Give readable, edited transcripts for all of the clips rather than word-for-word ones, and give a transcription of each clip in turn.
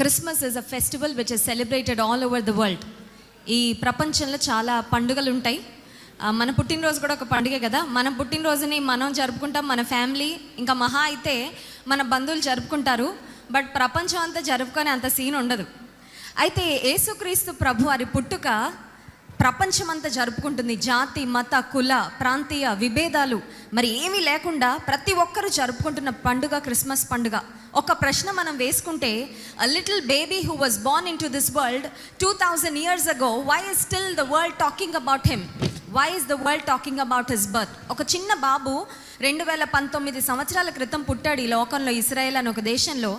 Christmas is a festival which is celebrated all over the world. ఈ ప్రపంచంలో చాలా పండుగలు ఉంటాయి. మన పుట్టినరోజు కూడా ఒక పండుగే కదా. మన పుట్టినరోజుని మనం జరుపుకుంటాం, మన ఫ్యామిలీ ఇంకా మహా అయితే మన బంధువులు జరుపుకుంటారు. బట్ ప్రపంచం అంతా జరుపుకొని అంత సీన్ ఉండదు. అయితే యేసుక్రీస్తు ప్రభు వారి పుట్టుక ప్రపంచమంతా జరుపుకుంటుంది. జాతి, మత, కుల, ప్రాంతీయ విభేదాలు మరి ఏమీ లేకుండా ప్రతి ఒక్కరూ జరుపుకుంటున్న పండుగ క్రిస్మస్ పండుగ. ఒక ప్రశ్న మనం వేసుకుంటే, a little baby who was born into this world 2000 years ago, why is still the world talking about him? Why is the world talking about his birth? ఒక చిన్న బాబు 2019 సంవత్సరాల క్రితం పుట్టాడు ఈ లోకంలో, ఇజ్రాయెల్ అనే ఒక దేశంలో.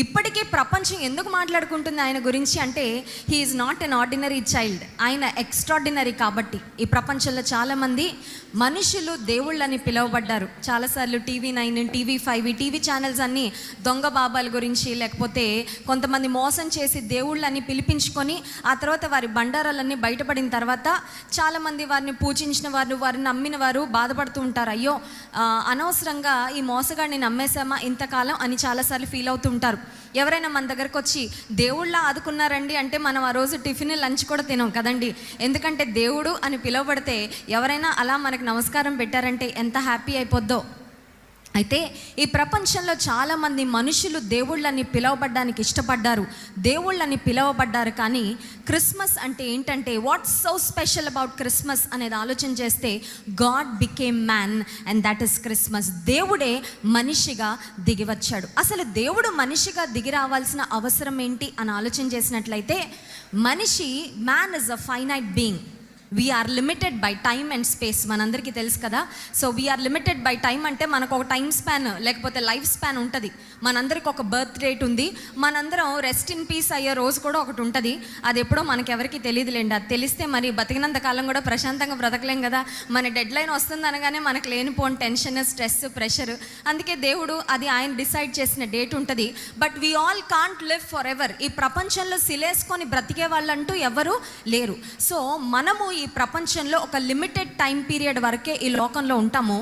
ఇప్పటికీ ప్రపంచం ఎందుకు మాట్లాడుకుంటుంది ఆయన గురించి అంటే, he is not an ordinary child. ఆయన ఎక్స్ట్రాడినరీ. కాబట్టి ఈ ప్రపంచంలో చాలామంది మనుషులు దేవుళ్ళని పిలువబడ్డారు. చాలాసార్లు TV9, TV5 ఈ టీవీ ఛానల్స్ అన్నీ దొంగ బాబాల గురించి, లేకపోతే కొంతమంది మోసం చేసి దేవుళ్ళని పిలిపించుకొని ఆ తర్వాత వారి బండారాలన్నీ బయటపడిన తర్వాత చాలామంది వారిని పూజించిన వారు, వారిని నమ్మిన వారు బాధపడుతూ ఉంటారు. అయ్యో అనవసరంగా ఈ మోసగాడిని నమ్మేశామా ఇంతకాలం అని చాలాసార్లు ఫీల్ అవుతూ ఉంటారు. ఎవరైనా మన దగ్గరకు వచ్చి దేవుళ్ళ ఆదుకున్నారండి అంటే మనం ఆ రోజు టిఫిన్ లంచ్ కూడా తినాం కదండి. ఎందుకంటే దేవుడు అని పిలువబడితే ఎవరైనా అలా మనకు నమస్కారం పెట్టారంటే ఎంత హ్యాపీ అయిపోద్దో. అయితే ఈ ప్రపంచంలో చాలామంది మనుషులు దేవుళ్ళని పిలవబడ్డానికి ఇష్టపడ్డారు, దేవుళ్ళని పిలవబడ్డారు. కానీ క్రిస్మస్ అంటే ఏంటంటే, what's so special about Christmas అనేది ఆలోచన చేస్తే, God became man and that is Christmas. దేవుడే మనిషిగా దిగి వచ్చాడు. అసలు దేవుడు మనిషిగా దిగి రావాల్సిన అవసరం ఏంటి అని ఆలోచన చేసినట్లయితే, man is a finite being. We are limited by time and space. మనందరికీ తెలుసు కదా. So we are limited by time అంటే మనకు ఒక టైం స్పాన్ లేకపోతే లైఫ్ స్పాన్ ఉంటుంది. మనందరికి ఒక బర్త్ డేట్ ఉంది. మనందరం రెస్ట్ ఇన్ పీస్ అయ్యే రోజు కూడా ఒకటి ఉంటుంది. అది ఎప్పుడో మనకెవరికి తెలియదులేండి. అది తెలిస్తే మరి బతికినంత కాలం కూడా ప్రశాంతంగా బ్రతకలేం కదా. మన డెడ్ లైన్ వస్తుంది అనగానే మనకు లేనిపోని టెన్షన్, స్ట్రెస్, ప్రెషర్. అందుకే దేవుడు అది ఆయన డిసైడ్ చేసిన డేట్ ఉంటుంది. But we all can't live for ever. ఈ ప్రపంచంలో సిలేసుకొని బ్రతికే వాళ్ళంటూ ఎవరు లేరు. సో మనము ఈ ప్రపంచంలో ఒక లిమిటెడ్ టైం పీరియడ్ వరకే ఈ లోకంలో ఉంటాము.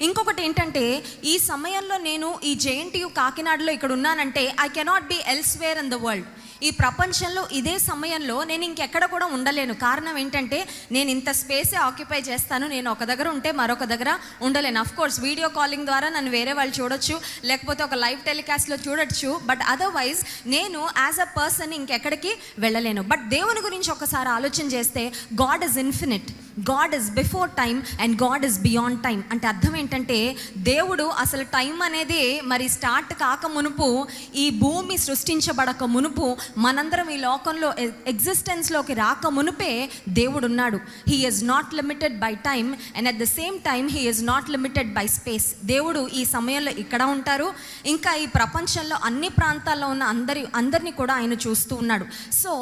ఇంకొకటి ఏంటంటే, ఈ సమయంలో నేను ఈ JNTU కాకినాడలో ఇక్కడ ఉన్నానంటే I cannot be elsewhere in the world. ఈ ప్రపంచంలో ఇదే సమయంలో నేను ఇంకెక్కడ కూడా ఉండలేను. కారణం ఏంటంటే, నేను ఇంత స్పేసే ఆక్యుపై చేస్తాను. నేను ఒక దగ్గర ఉంటే మరొక దగ్గర ఉండలేను. అఫ్ కోర్స్ వీడియో కాలింగ్ ద్వారా నన్ను వేరే వాళ్ళు చూడొచ్చు, లేకపోతే ఒక లైవ్ టెలికాస్ట్లో చూడొచ్చు. బట్ అదర్వైజ్ నేను యాజ్ అ పర్సన్ ఇంకెక్కడికి వెళ్ళలేను. బట్ దేవుని గురించి ఒకసారి ఆలోచన చేస్తే, God is infinite, God is before time and God is beyond time. అంటే అర్థం ఏంటంటే, దేవుడు అసలు టైం అనేది మరి స్టార్ట్ కాక మునుపు, ఈ భూమి సృష్టించబడక మునుపు, మనందరం ఈ లోకంలో ఎగ్జిస్టెన్స్లోకి రాక మునుపే దేవుడు ఉన్నాడు. He is not limited by time and at the same time he is not limited by space. దేవుడు ఈ సమయంలో ఇక్కడ ఉంటారు, ఇంకా ఈ ప్రపంచంలో అన్ని ప్రాంతాల్లో ఉన్న అందరినీ కూడా ఆయన చూస్తూ ఉన్నాడు. సో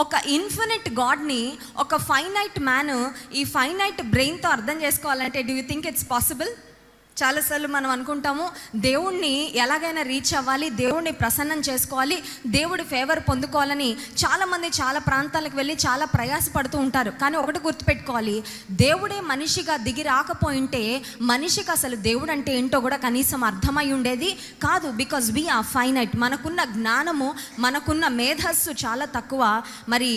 ఒక ఇన్ఫినిట్ గాడ్ని ఒక ఫైనైట్ మ్యాన్ ఈ ఫైనైట్ బ్రెయిన్తో అర్థం చేసుకోవాలంటే, do you think it's possible? చాలాసార్లు మనం అనుకుంటాము, దేవుణ్ణి ఎలాగైనా రీచ్ అవ్వాలి, దేవుణ్ణి ప్రసన్నం చేసుకోవాలి, దేవుడి ఫేవర్ పొందుకోవాలని చాలామంది చాలా ప్రాంతాలకు వెళ్ళి చాలా ప్రయాసపడుతూ ఉంటారు. కానీ ఒకటి గుర్తుపెట్టుకోవాలి, దేవుడే మనిషిగా దిగి రాకపోయింటే మనిషికి అసలు దేవుడు అంటే ఏంటో కూడా కనీసం అర్థమై ఉండేది కాదు. Because we are finite. మనకున్న జ్ఞానము, మనకున్న మేధస్సు చాలా తక్కువ. మరి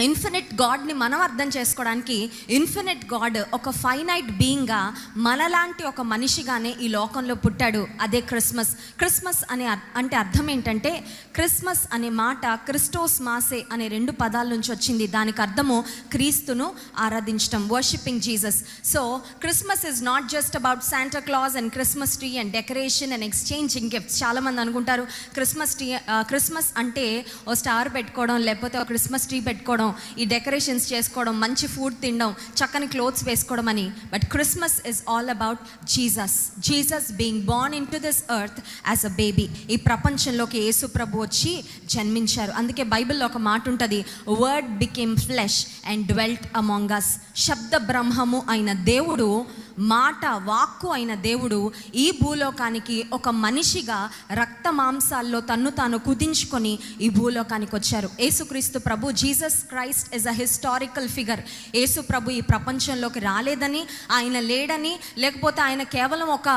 ఇన్ఫినిట్ గాడ్ని మనం అర్థం చేసుకోవడానికి, ఇన్ఫినిట్ గాడ్ ఒక ఫైనైట్ బీయింగ్గా మనలాంటి ఒక మనిషిగానే ఈ లోకంలో పుట్టాడు. అదే క్రిస్మస్. క్రిస్మస్ అంటే అర్థం ఏంటంటే, క్రిస్మస్ అనే మాట క్రిస్టోస్ మాసే అనే 2 పదాల నుంచి వచ్చింది. దానికి అర్థము క్రీస్తును ఆరాధించడం, worshipping Jesus. So Christmas is not just about Santa Claus and Christmas tree and decoration and exchanging gifts. చాలామంది అనుకుంటారు క్రిస్మస్ అంటే ఓ స్టార్ పెట్టుకోవడం, లేకపోతే ఒక క్రిస్మస్ ట్రీ పెట్టుకోవడం, ఈ డెకరేషన్స్ చేసుకోవడం, మంచి ఫుడ్ తినడం, చక్కని క్లోత్స్ వేసుకోవడం అని. But Christmas is all about Jesus being Born in to this earth as a baby. ఈ ప్రపంచంలోకి యేసు ప్రభు వచ్చి జన్మించారు. అందుకే బైబిల్లో ఒక మాట ఉంటుంది, word became flesh and dwelt among us. శబ్ద బ్రహ్మము అయిన దేవుడు మాట వాక్కు అయిన దేవుడు ఈ భూలోకానికి ఒక మనిషిగా రక్త మాంసాల్లో తన్ను తాను కుదించుకొని ఈ భూలోకానికి వచ్చారు. యేసుక్రీస్తు ప్రభు, Jesus Christ is a historical figure. Yesu ప్రభు ఈ ప్రపంచంలోకి రాలేదని, ఆయన లేడని, లేకపోతే ఆయన కేవలం ఒక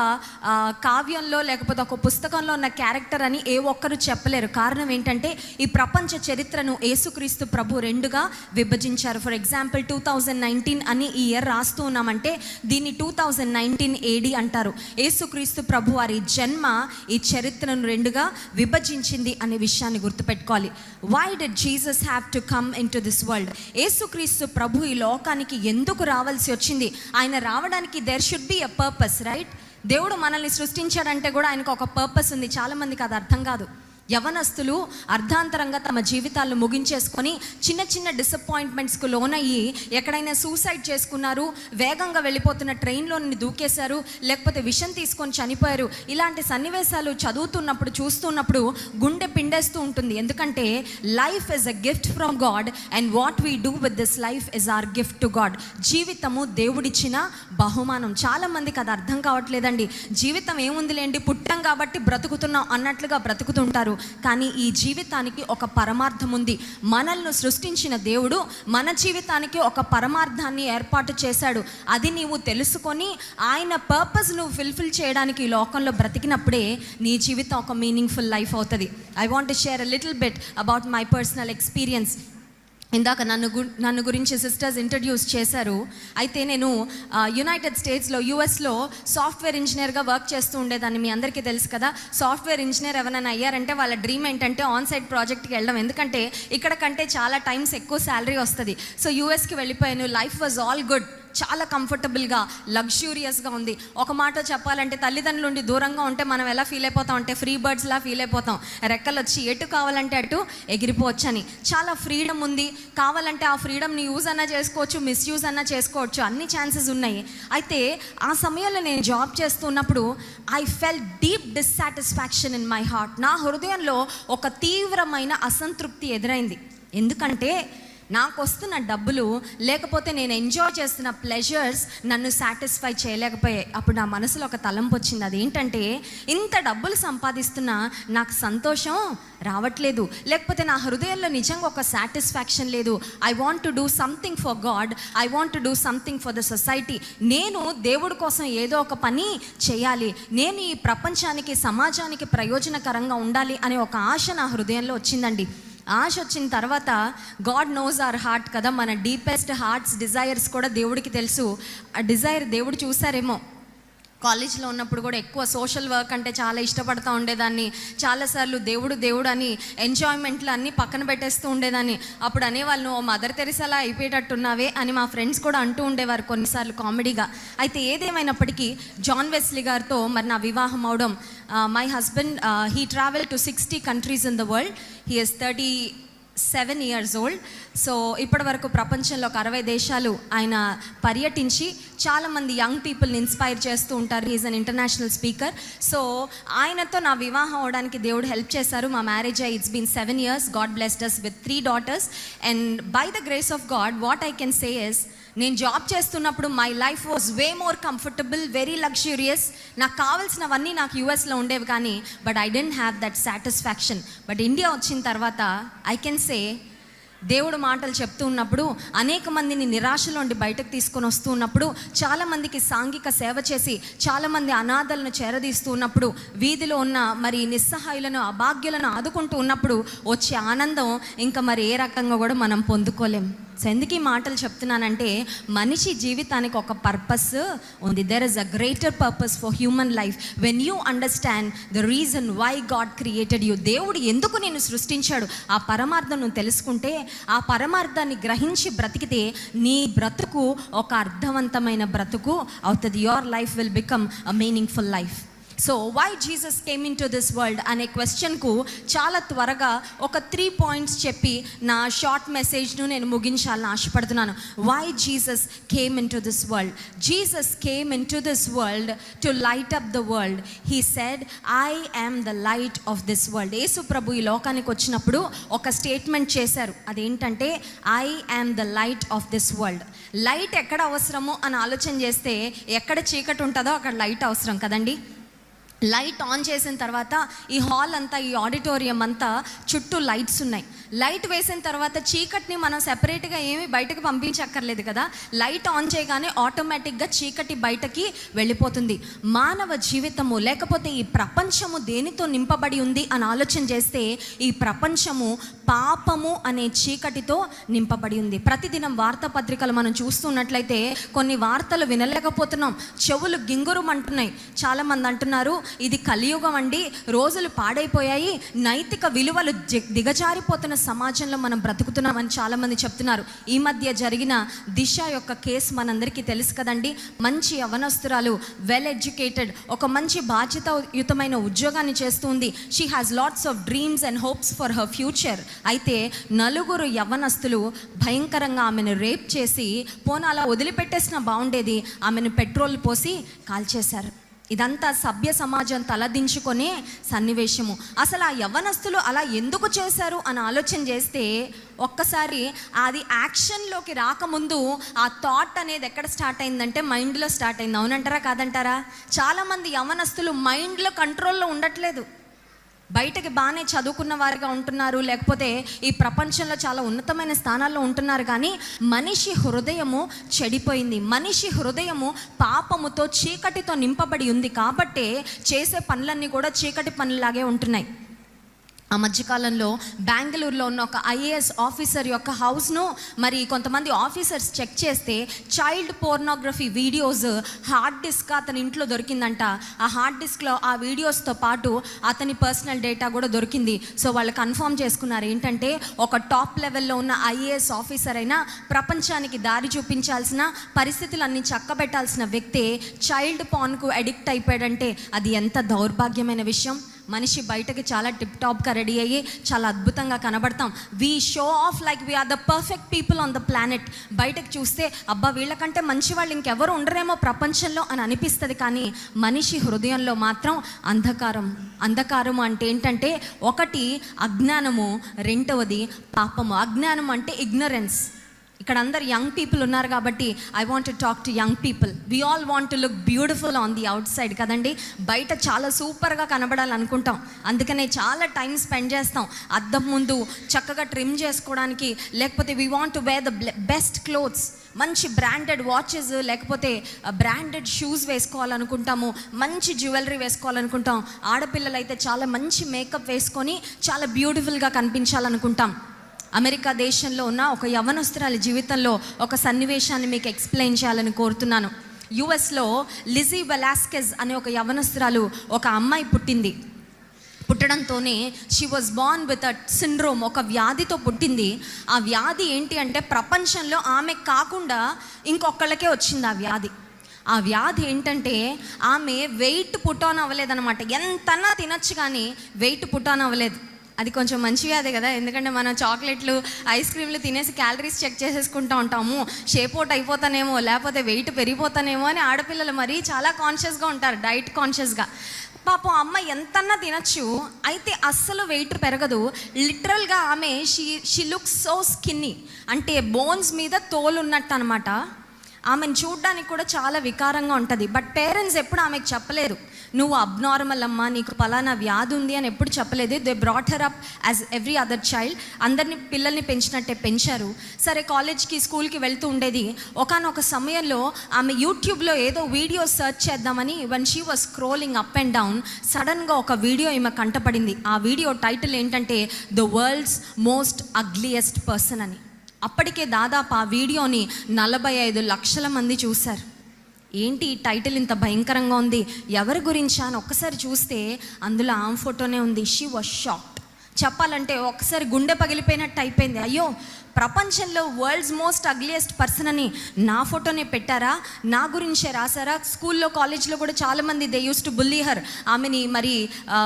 కావ్యంలో లేకపోతే ఒక పుస్తకంలో ఉన్న క్యారెక్టర్ అని ఏ ఒక్కరు చెప్పలేరు. కారణం ఏంటంటే ఈ ప్రపంచ చరిత్రను యేసుక్రీస్తు ప్రభు రెండుగా విభజించారు. ఫర్ ఎగ్జాంపుల్ 2019 అని ఈ ఇయర్ రాస్తూ ఉన్నామంటే దీన్ని 2019 AD అంటారు. యేసుక్రీస్తు ప్రభు వారి జన్మ ఈ చరిత్రను రెండుగా విభజించింది అనే విషయాన్ని గుర్తుపెట్టుకోవాలి. Why did Jesus have to come in to this world? యేసుక్రీస్తు ప్రభు ఈ లోకానికి ఎందుకు రావాల్సి వచ్చింది? ఆయన రావడానికి there should be a purpose, right? దేవుడు మనల్ని సృష్టించాడంటే కూడా ఆయనకు ఒక పర్పస్ ఉంది. చాలామందికి అది అర్థం కాదు. యవనస్తులు అర్ధాంతరంగా తమ జీవితాలను ముగించేసుకొని చిన్న చిన్న డిసప్పాయింట్మెంట్స్కు లోనయ్యి ఎక్కడైనా సూసైడ్ చేసుకున్నారు, వేగంగా వెళ్ళిపోతున్న ట్రైన్లో నుండి దూకేశారు, లేకపోతే విషం తీసుకొని చనిపోయారు. ఇలాంటి సన్నివేశాలు చదువుతున్నప్పుడు, చూస్తున్నప్పుడు గుండె పిండేస్తూ ఉంటుంది. ఎందుకంటే life is a gift from God and what we do with this life is our gift to God. జీవితము దేవుడిచ్చిన బహుమానం. చాలామందికి అది అర్థం కావట్లేదండి. జీవితం ఏముందిలేండి, పుట్టాం కాబట్టి బ్రతుకుతున్నాం అన్నట్లుగా బ్రతుకుతుంటారు. కానీ ఈ జీవితానికి ఒక పరమార్థం ఉంది. మనల్ని సృష్టించిన దేవుడు మన జీవితానికి ఒక పరమార్థాన్ని ఏర్పాటు చేశాడు. అది నీవు తెలుసుకొని ఆయన పర్పస్ నువ్వు ఫుల్ఫిల్ చేయడానికి ఈ లోకంలో బ్రతికినప్పుడే నీ జీవితం ఒక మీనింగ్ఫుల్ లైఫ్ అవుతుంది. I want to share a little bit about my personal experience. ఇందాక నన్ను గురించి సిస్టర్స్ ఇంట్రడ్యూస్ చేశారు. అయితే నేను యునైటెడ్ స్టేట్స్లో, యుఎస్లో సాఫ్ట్వేర్ ఇంజనీర్గా వర్క్ చేస్తూ ఉండేదాన్ని. మీ అందరికీ తెలుసు కదా. సాఫ్ట్వేర్ ఇంజనీర్ ఎవరైనా అయ్యారంటే వాళ్ళ డ్రీమ్ ఏంటంటే ఆన్ సైట్ ప్రాజెక్ట్కి వెళ్ళడం. ఎందుకంటే ఇక్కడ కంటే చాలా టైమ్స్ ఎక్కువ శాలరీ వస్తుంది. సో యూఎస్కి వెళ్ళిపోయాను. లైఫ్ వాజ్ ఆల్ గుడ్, చాలా కంఫర్టబుల్గా, లగ్జూరియస్గా ఉంది. ఒక మాట చెప్పాలంటే తల్లిదండ్రుల నుండి దూరంగా ఉంటే మనం ఎలా ఫీల్ అయిపోతాం అంటే ఫ్రీ బర్డ్స్లా ఫీల్ అయిపోతాం. రెక్కలు వచ్చి ఎటు కావాలంటే అటు ఎగిరిపోవచ్చని. చాలా ఫ్రీడమ్ ఉంది. కావాలంటే ఆ ఫ్రీడమ్ని యూజ్ అన్నా చేసుకోవచ్చు, మిస్యూజ్ అన్నా చేసుకోవచ్చు, అన్ని ఛాన్సెస్ ఉన్నాయి. అయితే ఆ సమయంలో నేను జాబ్ చేస్తున్నప్పుడు I fell deep dissatisfaction in my heart. నా హృదయంలో ఒక తీవ్రమైన అసంతృప్తి ఎదురైంది. ఎందుకంటే నాకు వస్తున్న డబ్బులు, లేకపోతే నేను ఎంజాయ్ చేస్తున్న ప్లెజర్స్ నన్ను సాటిస్ఫై చేయలేకపోయాయి. అప్పుడు నా మనసులో ఒక తలంపు వచ్చింది. అదేంటంటే ఇంత డబ్బులు సంపాదిస్తున్నా నాకు సంతోషం రావట్లేదు, లేకపోతే నా హృదయంలో నిజంగా ఒక సాటిస్ఫాక్షన్ లేదు. I want to do something for God, I want to do something for the society. నేను దేవుడి కోసం ఏదో ఒక పని చేయాలి, నేను ఈ ప్రపంచానికి, సమాజానికి ప్రయోజనకరంగా ఉండాలి అనే ఒక ఆశ నా హృదయంలో వచ్చిందండి. ఆశ వచ్చిన తర్వాత గాడ్ నోస్ అవర్ హార్ట్ కదా, మన డీపెస్ట్ హార్ట్స్ డిజైర్స్ కూడా దేవుడికి తెలుసు. ఆ డిజైర్ దేవుడు చూసారేమో. కాలేజ్లో ఉన్నప్పుడు కూడా ఎక్కువ సోషల్ వర్క్ అంటే చాలా ఇష్టపడుతూ ఉండేదాన్ని. చాలాసార్లు దేవుడు అని ఎంజాయ్మెంట్లు అన్నీ పక్కన పెట్టేస్తూ ఉండేదాన్ని. అప్పుడు అనేవాళ్ళు, ఓ మదర్ తెరిసాలా అయిపోయేటట్టున్నావే అని మా ఫ్రెండ్స్ కూడా అంటూ ఉండేవారు కొన్నిసార్లు కామెడీగా. అయితే ఏదేమైనప్పటికీ జాన్ వెస్లీ గారితో మరి నా వివాహం అవడం, my husband he travel to 60 countries in the world. He is 37 years old. So ఇప్పటి వరకు ప్రపంచంలో ఒక 60 దేశాలు ఆయన పర్యటించి చాలామంది యంగ్ పీపుల్ని ఇన్స్పైర్ చేస్తూ ఉంటారు. Is an international speaker. So ఆయనతో నా వివాహం అవడానికి దేవుడు హెల్ప్ చేశారు. మా marriage it's been 7 years. God blessed us with 3 daughters. And by the grace of God what I can say is, నేను జాబ్ చేస్తున్నప్పుడు my life was way more comfortable, very luxurious. నాకు కావాల్సినవన్నీ నాకు యూఎస్లో ఉండేవి, కానీ but I didn't have that satisfaction. But India వచ్చిన తర్వాత ఐ కెన్ సే దేవుడు మాటలు చెప్తూ ఉన్నప్పుడు, అనేక మందిని నిరాశలోండి బయటకు తీసుకొని వస్తూ ఉన్నప్పుడు, చాలామందికి సాంఘిక సేవ చేసి చాలామంది అనాథలను చేరదీస్తూ ఉన్నప్పుడు, వీధిలో ఉన్న మరి నిస్సహాయులను, అభాగ్యులను ఆదుకుంటూ ఉన్నప్పుడు వచ్చే ఆనందం ఇంకా మరి ఏ రకంగా కూడా మనం పొందుకోలేం. సో ఎందుకు ఈ మాటలు చెప్తున్నానంటే, మనిషి జీవితానికి ఒక పర్పస్ ఉంది. There is a greater purpose for human life when you understand the reason why God created you. దేవుడు ఎందుకు నేను సృష్టించాడు, ఆ పరమార్థం నువ్వు తెలుసుకుంటే, ఆ పరమార్థాన్ని గ్రహించి బ్రతికితే నీ బ్రతుకు ఒక అర్థవంతమైన బ్రతుకు అవుతుంది. Your life will become a meaningful life. So why Jesus came in to this world అనే క్వశ్చన్కు చాలా త్వరగా ఒక 3 పాయింట్స్ చెప్పి నా షార్ట్ మెసేజ్ను నేను ముగించాలని ఆశపడుతున్నాను. Why Jesus came in to this world. Jesus came in to this world to light up the world. He said, I am the light of this world. Yesu ప్రభు ఈ లోకానికి వచ్చినప్పుడు ఒక స్టేట్మెంట్ చేశారు. అదేంటంటే, I am the light of this world. Light ఎక్కడ అవసరమో అని ఆలోచన చేస్తే, ఎక్కడ చీకటి ఉంటుందో అక్కడ లైట్ అవసరం కదండి. లైట్ ఆన్ చేసిన తర్వాత ఈ హాల్ అంతా, ఈ ఆడిటోరియం అంతా చుట్టూ లైట్స్ ఉన్నాయి. లైట్ వేసిన తర్వాత చీకటిని మనం సెపరేట్గా ఏమి బయటకు పంపించక్కర్లేదు కదా. లైట్ ఆన్ చేయగానే ఆటోమేటిక్గా చీకటి బయటకి వెళ్ళిపోతుంది. మానవ జీవితము లేకపోతే ఈ ప్రపంచము దేనితో నింపబడి ఉంది అని ఆలోచన చేస్తే, ఈ ప్రపంచము పాపము అనే చీకటితో నింపబడి ఉంది. ప్రతిదినం వార్తాపత్రికలు మనం చూస్తున్నట్లయితే కొన్ని వార్తలు వినలేకపోతున్నాం. చెవులు గింగురుమంటున్నాయి. చాలామంది అంటున్నారు, ఇది కలియుగం అండి, రోజులు పాడైపోయాయి, నైతిక విలువలు దిగజారిపోతున్న సమాజంలో మనం బ్రతుకుతున్నామని చాలామంది చెప్తున్నారు. ఈ మధ్య జరిగిన దిశ యొక్క కేసు మనందరికీ తెలుసు కదండి. మంచి యవనస్తురాలు, వెల్ ఎడ్యుకేటెడ్, ఒక మంచి బాధ్యతాయుతమైన ఉద్యోగాన్ని చేస్తుంది. She has lots of dreams and hopes for her future. అయితే నలుగురు యవనస్తులు భయంకరంగా ఆమెను రేప్ చేసి, పోనీ అలా వదిలిపెట్టేసినా బాగుండేది, ఆమెను పెట్రోల్ పోసి కాల్చేశారు. ఇదంతా సభ్య సమాజం తలదించుకునే సన్నివేశము. అసలు ఆ యవ్వనస్తులు అలా ఎందుకు చేశారు అని ఆలోచన చేస్తే, ఒక్కసారి అది యాక్షన్లోకి రాకముందు ఆ థాట్ అనేది ఎక్కడ స్టార్ట్ అయిందంటే మైండ్లో స్టార్ట్ అయింది. అవునంటారా కాదంటారా? చాలామంది యవ్వనస్తులు మైండ్లో కంట్రోల్లో ఉండట్లేదు. బయటకి బాగానే చదువుకున్న వారిగా ఉంటున్నారు, లేకపోతే ఈ ప్రపంచంలో చాలా ఉన్నతమైన స్థానాల్లో ఉంటున్నారు, కానీ మనిషి హృదయము చెడిపోయింది. మనిషి హృదయము పాపముతో, చీకటితో నింపబడి ఉంది. కాబట్టే చేసే పనులన్నీ కూడా చీకటి పనులాగే ఉంటున్నాయి. ఆ మధ్యకాలంలో బెంగళూరులో ఉన్న ఒక ఐఏఎస్ ఆఫీసర్ యొక్క హౌస్ను మరి కొంతమంది ఆఫీసర్స్ చెక్ చేస్తే child pornography videos hard disk అతని ఇంట్లో దొరికిందంట. ఆ హార్డ్ డిస్క్లో ఆ వీడియోస్తో పాటు అతని పర్సనల్ డేటా కూడా దొరికింది. సో వాళ్ళు కన్ఫర్మ్ చేసుకున్నారు ఏంటంటే, ఒక టాప్ లెవెల్లో ఉన్న ఐఏఎస్ ఆఫీసర్ అయినా, ప్రపంచానికి దారి చూపించాల్సిన, పరిస్థితులన్నీ చక్కబెట్టాల్సిన వ్యక్తే చైల్డ్ పార్న్కు అడిక్ట్ అయిపోయాడంటే అది ఎంత దౌర్భాగ్యమైన విషయం. మనిషి బయటకి చాలా టిప్ టాప్గా రెడీ అయ్యి చాలా అద్భుతంగా కనబడతాం. We show off like we're the perfect people on the planet. బయటకు చూస్తే అబ్బా వీళ్ళకంటే మంచి వాళ్ళు ఇంకెవరు ఉండరేమో ప్రపంచంలో అని అనిపిస్తుంది. కానీ మనిషి హృదయంలో మాత్రం అంధకారం. అంధకారం అంటే ఏంటంటే, ఒకటి అజ్ఞానము, రెండవది పాపము. అజ్ఞానం అంటే ఇగ్నరెన్స్. ఇక్కడ అందరు యంగ్ పీపుల్ ఉన్నారు కాబట్టి I want to talk to young people. We all want to look beautiful on the out side కదండి. బయట చాలా సూపర్గా కనబడాలనుకుంటాం, అందుకనే చాలా టైం స్పెండ్ చేస్తాం అద్దం ముందు చక్కగా ట్రిమ్ చేసుకోవడానికి. లేకపోతే we want to wear the best clothes, మంచి బ్రాండెడ్ వాచెస్ లేకపోతే బ్రాండెడ్ షూస్ వేసుకోవాలనుకుంటాము, మంచి జ్యువెలరీ వేసుకోవాలనుకుంటాం. ఆడపిల్లలు అయితే చాలా మంచి మేకప్ వేసుకొని చాలా బ్యూటిఫుల్గా కనిపించాలనుకుంటాం. అమెరికా దేశంలో ఉన్న ఒక యవ్వనస్తురాలి జీవితంలో ఒక సన్నివేశాన్ని మీకు ఎక్స్ప్లెయిన్ చేయాలని కోరుతున్నాను. యుఎస్లో లిజీ వెలాస్కెజ్ అనే ఒక యవ్వనస్తురాలు, ఒక అమ్మాయి పుట్టింది. పుట్టడంతోనే she was born with a syndrome, ఒక వ్యాధితో పుట్టింది. ఆ వ్యాధి ఏంటి అంటే, ప్రపంచంలో ఆమె కాకుండా ఇంకొకళ్ళకే వచ్చింది ఆ వ్యాధి. ఆ వ్యాధి ఏంటంటే, ఆమె వెయిట్ పుట్ ఆన్ అవ్వలేదన్నమాట. ఎంతన్నా తినచ్చు కానీ వెయిట్ పుట్ ఆన్ అవ్వలేదు. అది కొంచెం మంచి వ్యాధి కదా, ఎందుకంటే మనం చాక్లెట్లు, ఐస్ క్రీమ్లు తినేసి క్యాలరీస్ చెక్ చేసేసుకుంటూ ఉంటాము. షేప్ అవుట్ అయిపోతానేమో, లేకపోతే వెయిట్ పెరిగిపోతానేమో అని ఆడపిల్లలు మరీ చాలా కాన్షియస్గా ఉంటారు, డైట్ కాన్షియస్గా. పాపం అమ్మ ఎంతన్నా తినచ్చు, అయితే అస్సలు వెయిట్ పెరగదు. లిటరల్గా ఆమె షీ లుక్స్ సో స్కిన్నీ, అంటే బోన్స్ మీద తోలు ఉన్నట్టు అనమాట. ఆమెను చూడ్డానికి కూడా చాలా వికారంగా ఉంటుంది. బట్ పేరెంట్స్ ఎప్పుడు ఆమెకు చెప్పలేదు, నువ్వు అబ్నార్మల్ అమ్మా, నీకు పలానా వ్యాధి ఉంది అని ఎప్పుడు చెప్పలేదు. They brought her up as every other child. అందరినీ పిల్లల్ని పెంచినట్టే పెంచారు. సరే, కాలేజ్కి, స్కూల్కి వెళ్తూ ఉండేది. ఒకానొక సమయంలో ఆమె యూట్యూబ్లో ఏదో వీడియో సెర్చ్ చేద్దామని one she was scrolling up and down, సడన్గా ఒక వీడియో ఈమె కంటపడింది. ఆ వీడియో టైటిల్ ఏంటంటే, the world's most ugliest person అని. అప్పటికే దాదాపు ఆ వీడియోని 45 లక్షల మంది చూశారు. ఏంటి ఈ టైటిల్ ఇంత భయంకరంగా ఉంది, ఎవరి గురించా అని ఒక్కసారి చూస్తే అందులో ఆమె ఫోటోనే ఉంది. She was shocked. చెప్పాలంటే ఒకసారి గుండె పగిలిపోయినట్టు అయిపోయింది. అయ్యో, ప్రపంచంలో వరల్డ్స్ మోస్ట్ అగ్లియెస్ట్ పర్సన్ అని నా ఫోటోనే పెట్టారా, నా గురించే రాసారా. స్కూల్లో కాలేజ్లో కూడా చాలామంది they use to bully her, ఆమెని మరి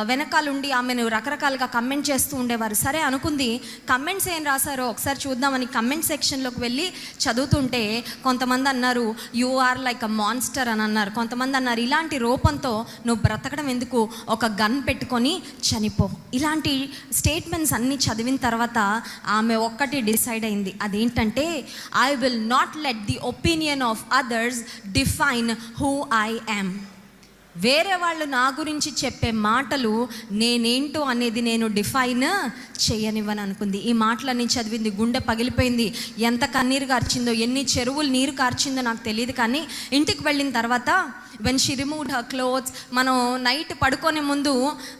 వెనకాలండి ఆమెను రకరకాలుగా కమెంట్ చేస్తూ ఉండేవారు. సరే అనుకుంది, కమెంట్స్ ఏం రాశారో ఒకసారి చూద్దామని కమెంట్ సెక్షన్లోకి వెళ్ళి చదువుతుంటే కొంతమంది అన్నారు you are like a monster అని అన్నారు. కొంతమంది అన్నారు ఇలాంటి రూపంతో నువ్వు బ్రతకడం ఎందుకు, ఒక గన్ పెట్టుకొని చనిపో. ఇలాంటి స్టేట్మెంట్స్ అన్నీ చదివిన తర్వాత ఆమె ఒక్కటి డిసైడ్ అయింది. అదేంటంటే, I will not let the opinion of others define who I am. వేరే వాళ్ళు నా గురించి చెప్పే మాటలు నేనేంటో అనేది నేను డిఫైన్ చేయనివ్వని అనుకుంది. ఈ మాటలన్నీ చదివింది, గుండె పగిలిపోయింది. ఎంత కన్నీరు కార్చిందో, ఎన్ని చెరువులు నీరు కార్చిందో నాకు తెలియదు. కానీ ఇంటికి వెళ్ళిన తర్వాత when she removed her clothes, మనం నైట్ పడుకునే ముందు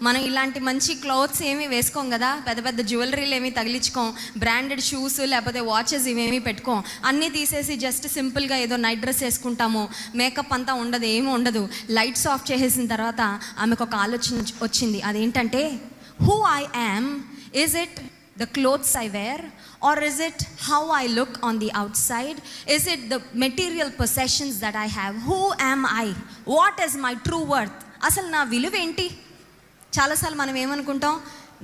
మనం ఇలాంటి మంచి క్లోత్స్ ఏమీ వేసుకోం కదా, పెద్ద పెద్ద జ్యువెలరీలు ఏమీ తగిలించుకోం, బ్రాండెడ్ షూస్ లేకపోతే వాచెస్ ఇవేమీ పెట్టుకోం. అన్నీ తీసేసి జస్ట్ సింపుల్గా ఏదో నైట్ డ్రెస్ వేసుకుంటాము, మేకప్ అంతా ఉండదు, ఏమీ ఉండదు. లైట్స్ ఆఫ్ చేసేసిన తర్వాత ఆమెకు ఒక ఆలోచన వచ్చింది. అదేంటంటే, who I am, is it the clothes I wear, or is it how I look on the outside? Is it the material possessions that I have? Who am I? What is my true worth? అసలు నా విలువ ఏంటి? చాలాసార్లు మనం ఏమనుకుంటాం,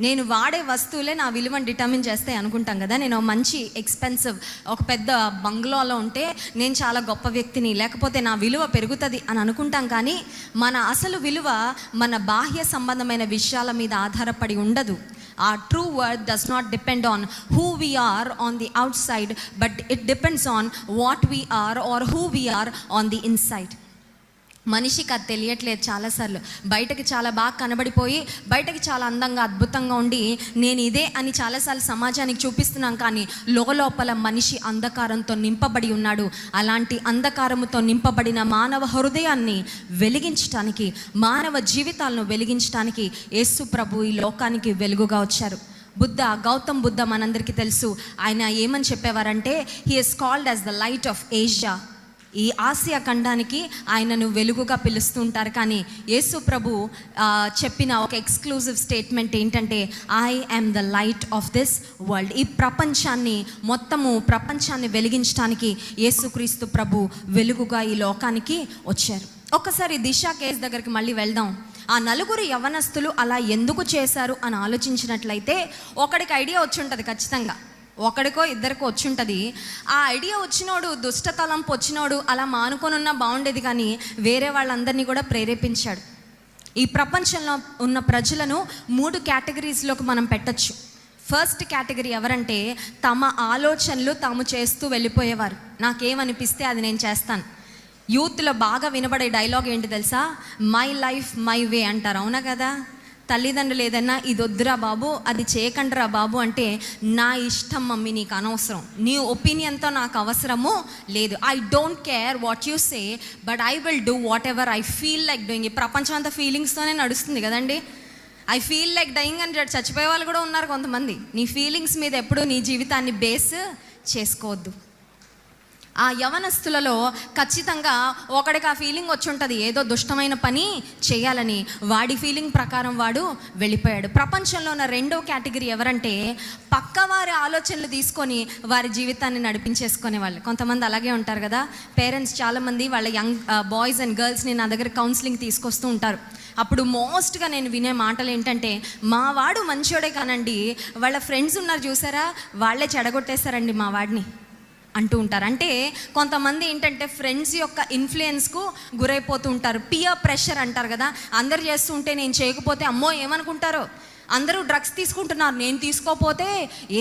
నేను వాడే వస్తువులే నా విలువను డిటర్మిన్ చేస్తాయి అనుకుంటాం కదా. నేను మంచి ఎక్స్పెన్సివ్ ఒక పెద్ద బంగ్లాలో ఉంటే నేను చాలా గొప్ప వ్యక్తిని, లేకపోతే నా విలువ పెరుగుతుంది అని అనుకుంటాం. కానీ మన అసలు విలువ మన బాహ్య సంబంధమైన విషయాల మీద ఆధారపడి ఉండదు. Our true worth does not depend on who we are on the outside, but it depends on what we are or who we are on the inside. మనిషికి అది తెలియట్లేదు. చాలాసార్లు బయటకి చాలా బాగా కనబడిపోయి, బయటకి చాలా అందంగా అద్భుతంగా ఉండి నేను ఇదే అని చాలాసార్లు సమాజానికి చూపిస్తున్నాం. కానీ లోపల మనిషి అంధకారంతో నింపబడి ఉన్నాడు. అలాంటి అంధకారముతో నింపబడిన మానవ హృదయాన్ని వెలిగించడానికి, మానవ జీవితాలను వెలిగించడానికి యేసు ప్రభు ఈ లోకానికి వెలుగుగా వచ్చారు. గౌతమ్ బుద్ధ మనందరికీ తెలుసు. ఆయన ఏమని చెప్పేవారంటే, he is called as the light of Asia. ఈ ఆసియా ఖండానికి ఆయనను వెలుగుగా పిలుస్తూ ఉంటారు. కానీ యేసు ప్రభు చెప్పిన ఒక ఎక్స్క్లూజివ్ స్టేట్మెంట్ ఏంటంటే, I am the light of this world. ఈ ప్రపంచాన్ని వెలిగించడానికి యేసుక్రీస్తు ప్రభు వెలుగుగా ఈ లోకానికి వచ్చారు. ఒక్కసారి దిశ కేసు దగ్గరికి మళ్ళీ వెళ్దాం. ఆ నలుగురు యవ్వనస్తులు అలా ఎందుకు చేశారు అని ఆలోచించినట్లయితే ఒకడికి ఐడియా వచ్చి ఉంటుంది ఖచ్చితంగా. ఒకడికో ఇద్దరికో వచ్చి ఉంటుంది. ఆ ఐడియా వచ్చినోడు, దుష్ట తలంపు వచ్చినోడు అలా మానుకొనున్నా బాగుండేది, కానీ వేరే వాళ్ళందరినీ కూడా ప్రేరేపించాడు. ఈ ప్రపంచంలో ఉన్న ప్రజలను 3 కేటగిరీస్లోకి మనం పెట్టచ్చు. ఫస్ట్ కేటగిరీ ఎవరంటే, తమ ఆలోచనలు తాము చేస్తూ వెళ్ళిపోయేవారు. నాకేమనిపిస్తే అది నేను చేస్తాను. యూత్లో బాగా వినబడే డైలాగ్ ఏంటి తెలుసా, మై లైఫ్ మై వే అంటారు. అవునా కదా? తల్లిదండ్రులు ఏదన్నా ఇది వద్దురా బాబు, అది చేయకండిరా బాబు అంటే, నా ఇష్టం మమ్మీ, నీకు అనవసరం, నీ ఒపీనియన్తో నాకు అవసరము లేదు. I don't care what you say, but I will do what ever I feel like doing. ఈ ప్రపంచం అంతా ఫీలింగ్స్తోనే నడుస్తుంది కదండి. ఐ ఫీల్ లైక్ డయింగ్ అని చచ్చిపోయే వాళ్ళు కూడా ఉన్నారు కొంతమంది. నీ ఫీలింగ్స్ మీద ఎప్పుడు నీ జీవితాన్ని బేస్ చేసుకోవద్దు. ఆ యవనస్తులలో ఖచ్చితంగా ఒకడికి ఆ ఫీలింగ్ వచ్చి ఉంటుంది, ఏదో దుష్టమైన పని చేయాలని. వాడి ఫీలింగ్ ప్రకారం వాడు వెళ్ళిపోయాడు. ప్రపంచంలో ఉన్న రెండో కేటగిరీ ఎవరంటే, పక్కవారి ఆలోచనలు తీసుకొని వారి జీవితాన్ని నడిపించేసుకునే వాళ్ళు. కొంతమంది అలాగే ఉంటారు కదా. పేరెంట్స్ చాలామంది వాళ్ళ యంగ్ బాయ్స్ అండ్ గర్ల్స్ని నా దగ్గర కౌన్సిలింగ్ తీసుకొస్తూ ఉంటారు. అప్పుడు మోస్ట్గా నేను వినే మాటలు ఏంటంటే, మా వాడు మంచోడే కానండి, వాళ్ళ ఫ్రెండ్స్ ఉన్నారు చూసారా, వాళ్ళే చెడగొట్టేశారండి మా వాడిని అంటూ ఉంటారు. అంటే కొంతమంది ఏంటంటే ఫ్రెండ్స్ యొక్క ఇన్ఫ్లుయెన్స్కు గురైపోతూ ఉంటారు. పియర్ ప్రెషర్ అంటారు కదా. అందరు చేస్తుంటే నేను చేయకపోతే అమ్మో ఏమనుకుంటారో, అందరూ డ్రగ్స్ తీసుకుంటున్నారు, నేను తీసుకోపోతే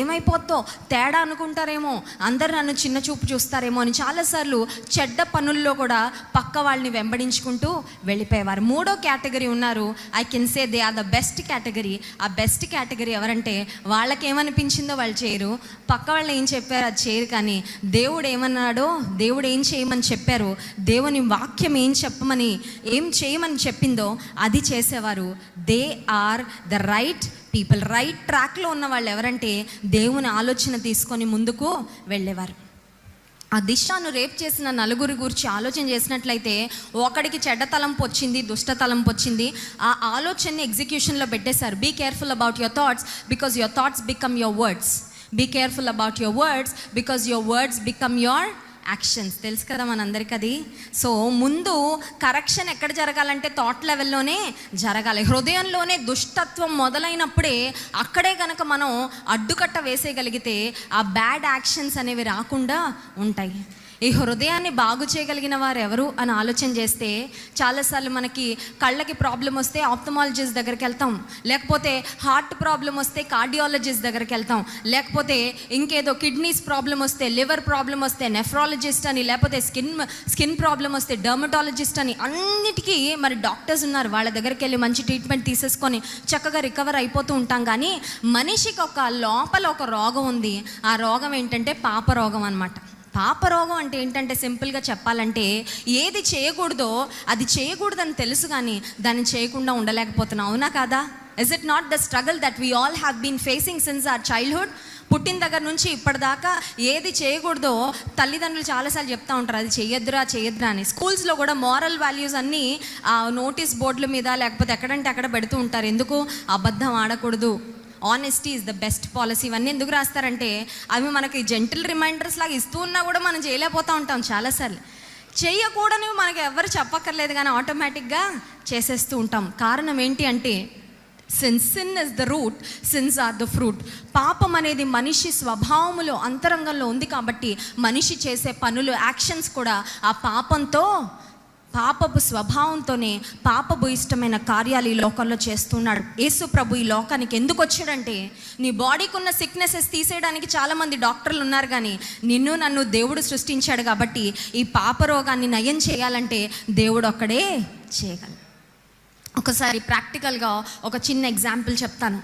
ఏమైపోద్దో, తేడా అనుకుంటారేమో, అందరు నన్ను చిన్న చూపు చూస్తారేమో అని చాలాసార్లు చెడ్డ పనుల్లో కూడా పక్క వాళ్ళని వెంబడించుకుంటూ వెళ్ళిపోయేవారు. మూడో కేటగిరీ ఉన్నారు, I can say they are the best category. ఆ బెస్ట్ కేటగిరీ ఎవరంటే, వాళ్ళకి ఏమనిపించిందో వాళ్ళు చేయరు, పక్క వాళ్ళు ఏం చెప్పారో అది చేయరు, కానీ దేవుడు ఏమన్నాడో, దేవుడు ఏం చేయమని చెప్పారో, దేవుని వాక్యం ఏం చేయమని చెప్పిందో అది చేసేవారు. They are the right people. Right ట్రాక్లో ఉన్న వాళ్ళు ఎవరంటే, దేవుని ఆలోచన తీసుకొని ముందుకు వెళ్ళేవారు. ఆ దిశాను రేప్ చేసిన నలుగురి గురించి ఆలోచన చేసినట్లయితే, ఒకడికి చెడ్డ తలంపు వచ్చింది, దుష్ట తలంపు వచ్చింది. ఆ ఆలోచనని ఎగ్జిక్యూషన్లో పెట్టేశారు. Be careful about your thoughts because your thoughts become your words. Be careful about your words because your words become your actions. తెలుసు కదా మనందరికీ అది. సో ముందు కరెక్షన్ ఎక్కడ జరగాలంటే థాట్ లెవెల్లోనే జరగాలి. హృదయంలోనే దుష్టత్వం మొదలైనప్పుడే అక్కడే కనుక మనం అడ్డుకట్ట వేసేయగలిగితే ఆ బ్యాడ్ యాక్షన్స్ అనేవి రాకుండా ఉంటాయి. ఈ హృదయాన్ని బాగు చేయగలిగిన వారు ఎవరు అని ఆలోచన చేస్తే, చాలాసార్లు మనకి కళ్ళకి ప్రాబ్లం వస్తే ఆప్థమాలజిస్ట్ దగ్గరికి వెళ్తాం, లేకపోతే హార్ట్ ప్రాబ్లం వస్తే కార్డియాలజిస్ట్ దగ్గరికి వెళ్తాం, లేకపోతే ఇంకేదో కిడ్నీస్ ప్రాబ్లం వస్తే, లివర్ ప్రాబ్లం వస్తే నెఫ్రాలజిస్ట్ అని, లేకపోతే స్కిన్ ప్రాబ్లం వస్తే డర్మటాలజిస్ట్ అని, అన్నిటికీ మరి డాక్టర్స్ ఉన్నారు. వాళ్ళ దగ్గరికి వెళ్ళి మంచి ట్రీట్మెంట్ తీసేసుకొని చక్కగా రికవర్ అయిపోతూ ఉంటాం. కానీ మనిషికి ఒక లోపల ఒక రోగం ఉంది. ఆ రోగం ఏంటంటే పాప రోగం అన్నమాట. పాపరోగం అంటే ఏంటంటే, సింపుల్గా చెప్పాలంటే, ఏది చేయకూడదో అది చేయకూడదని తెలుసు కానీ దాన్ని చేయకుండా ఉండలేకపోతున్నాం. అవునా కాదా? Is it not the struggle that we all have been facing since our childhood? పుట్టిన దగ్గర నుంచి ఇప్పటిదాకా ఏది చేయకూడదో తల్లిదండ్రులు చాలాసార్లు చెప్తూ ఉంటారు, అది చేయొద్దురా అని. స్కూల్స్లో కూడా మోరల్ వాల్యూస్ అన్నీ నోటీస్ బోర్డుల మీద లేకపోతే ఎక్కడంటే అక్కడ పెడుతూ ఉంటారు. ఎందుకు? అబద్ధం ఆడకూడదు, honesty is the best policy. ఇవన్నీ ఎందుకు రాస్తారంటే, అవి మనకి జెంటిల్ రిమైండర్స్ లాగా ఇస్తూ ఉన్నా కూడా మనం చేయలేకపోతూ ఉంటాం చాలాసార్లు. చేయకూడనివి మనకి ఎవరు చెప్పక్కర్లేదు కానీ ఆటోమేటిక్గా చేసేస్తూ ఉంటాం. కారణం ఏంటి అంటే, sin is the root, sins are the fruit. పాపం అనేది మనిషి స్వభావములో అంతరంగంలో ఉంది కాబట్టి మనిషి చేసే పనులు, యాక్షన్స్ కూడా ఆ పాపపు స్వభావంతోనే పాపపు ఇష్టమైన కార్యాలు ఈ లోకంలో చేస్తున్నాడు. యేసు ప్రభు ఈ లోకానికి ఎందుకు వచ్చాడంటే, నీ బాడీకి ఉన్న సిక్నెసెస్ తీసేయడానికి చాలామంది డాక్టర్లు ఉన్నారు, కానీ నిన్ను నన్ను దేవుడు సృష్టించాడు కాబట్టి ఈ పాప రోగాన్ని నయం చేయాలంటే దేవుడు ఒక్కడే చేయగలడు. ఒకసారి ప్రాక్టికల్గా ఒక చిన్న ఎగ్జాంపుల్ చెప్తాను.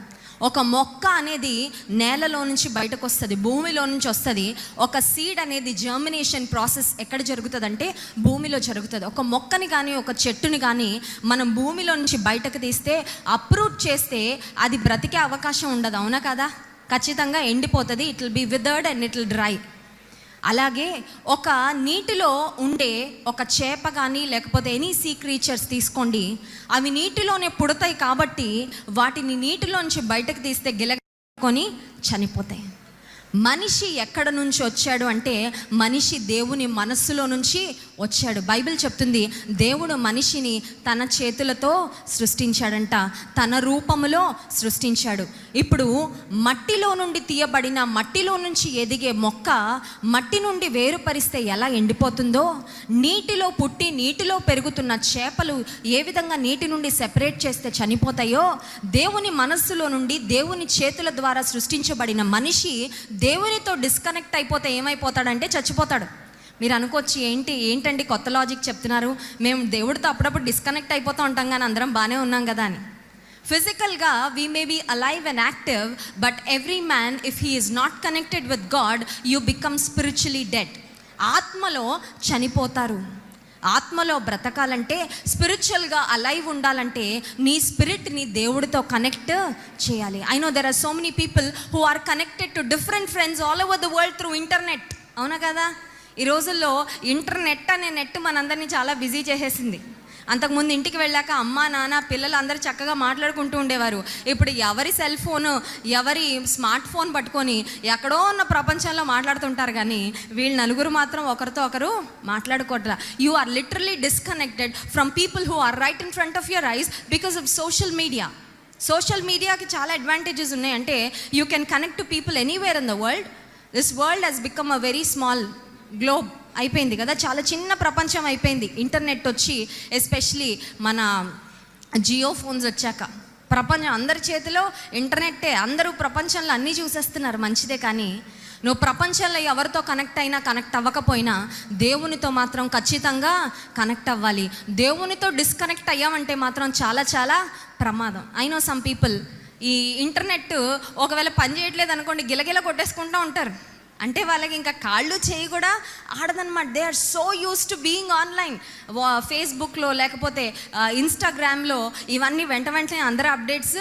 ఒక మొక్క అనేది నేలలో నుంచి బయటకు వస్తుంది, భూమిలో నుంచి వస్తుంది. ఒక సీడ్ అనేది జర్మినేషన్ ప్రాసెస్ ఎక్కడ జరుగుతుంది అంటే భూమిలో జరుగుతుంది. ఒక మొక్కని కానీ ఒక చెట్టుని కానీ మనం భూమిలో నుంచి బయటకు తీస్తే, అప్రూట్ చేస్తే అది బ్రతికే అవకాశం ఉండదు. అవునా కదా? ఖచ్చితంగా ఎండిపోతుంది. It will be withered and it will dry. అలాగే ఒక నీటిలో ఉండే ఒక చేప కానీ లేకపోతే ఎనీ సీ క్రీచర్స్ తీసుకోండి, అవి నీటిలోనే పుడతాయి కాబట్టి వాటిని నీటిలోంచి బయటకు తీస్తే గిలకొని చనిపోతాయి. మనిషి ఎక్కడ నుంచి వచ్చాడు అంటే, మనిషి దేవుని మనస్సులో నుంచి వచ్చాడు. బైబిల్ చెప్తుంది, దేవుడు మనిషిని తన చేతులతో సృష్టించాడంట, తన రూపములో సృష్టించాడు. ఇప్పుడు మట్టిలో నుండి తీయబడిన, మట్టిలో నుంచి ఎదిగే మొక్క మట్టి నుండి వేరుపరిస్తే ఎలా ఎండిపోతుందో, నీటిలో పుట్టి నీటిలో పెరుగుతున్న చేపలు ఏ విధంగా నీటి నుండి సెపరేట్ చేస్తే చనిపోతాయో, దేవుని మనస్సులో నుండి దేవుని చేతుల ద్వారా సృష్టించబడిన మనిషి దేవునితో డిస్కనెక్ట్ అయిపోతే ఏమైపోతాడంటే చచ్చిపోతాడు. మీరు అనుకోవచ్చు, ఏంటండి కొత్త లాజిక్ చెప్తున్నారు, మేము దేవుడితో అప్పుడప్పుడు డిస్కనెక్ట్ అయిపోతూ ఉంటాం కానీ అందరం బాగానే ఉన్నాం కదా అని. ఫిజికల్గా we may be alive and active, but every man if he is not connected with God, you become spiritually dead. ఆత్మలో చనిపోతారు. ఆత్మలో బ్రతకాలంటే, స్పిరిచువల్గా అలైవ్ ఉండాలంటే నీ స్పిరిట్ని దేవుడితో కనెక్ట్ చేయాలి. I know there are so many people who are connected to different friends all over the world through internet. అవునా కదా? ఈ రోజుల్లో ఇంటర్నెట్ అనే నెట్ మనందరినీ చాలా బిజీ చేసేసింది. అంతకుముందు ఇంటికి వెళ్ళాక అమ్మ నాన్న పిల్లలు అందరూ చక్కగా మాట్లాడుకుంటూ ఉండేవారు. ఇప్పుడు ఎవరి సెల్ ఫోను, ఎవరి స్మార్ట్ ఫోన్ పట్టుకొని ఎక్కడో ఉన్న ప్రపంచంలో మాట్లాడుతుంటారు, కానీ వీళ్ళు నలుగురు మాత్రం ఒకరితో ఒకరు మాట్లాడుకోవట్లా. You are literally disconnected from people who are right in front of your eyes because of social media. Social మీడియాకి చాలా అడ్వాంటేజెస్ ఉన్నాయి. అంటే you can connect to people anywhere in the world. This world has become a very small globe అయిపోయింది కదా, చాలా చిన్న ప్రపంచం అయిపోయింది. ఇంటర్నెట్ వచ్చి, ఎస్పెషలీ మన జియో ఫోన్స్ వచ్చాక ప్రపంచం అందరి చేతిలో ఇంటర్నెట్టే. అందరూ ప్రపంచంలో అన్నీ చూసేస్తున్నారు, మంచిదే. కానీ నువ్వు ప్రపంచంలో ఎవరితో కనెక్ట్ అయినా కనెక్ట్ అవ్వకపోయినా దేవునితో మాత్రం ఖచ్చితంగా కనెక్ట్ అవ్వాలి. దేవునితో డిస్కనెక్ట్ అయ్యామంటే మాత్రం చాలా చాలా ప్రమాదం. ఐ నో సమ్ పీపుల్ ఈ ఇంటర్నెట్ ఒకవేళ పని చేయట్లేదు అనుకోండి, గిలగిల కొట్టేసుకుంటూ ఉంటారు. అంటే వాళ్ళకి ఇంకా కాళ్ళు చేయి కూడా ఆడదన్నమాట. They are so used to being online. ఫేస్బుక్లో లేకపోతే ఇన్స్టాగ్రామ్లో ఇవన్నీ వెంటనే అందరూ అప్డేట్స్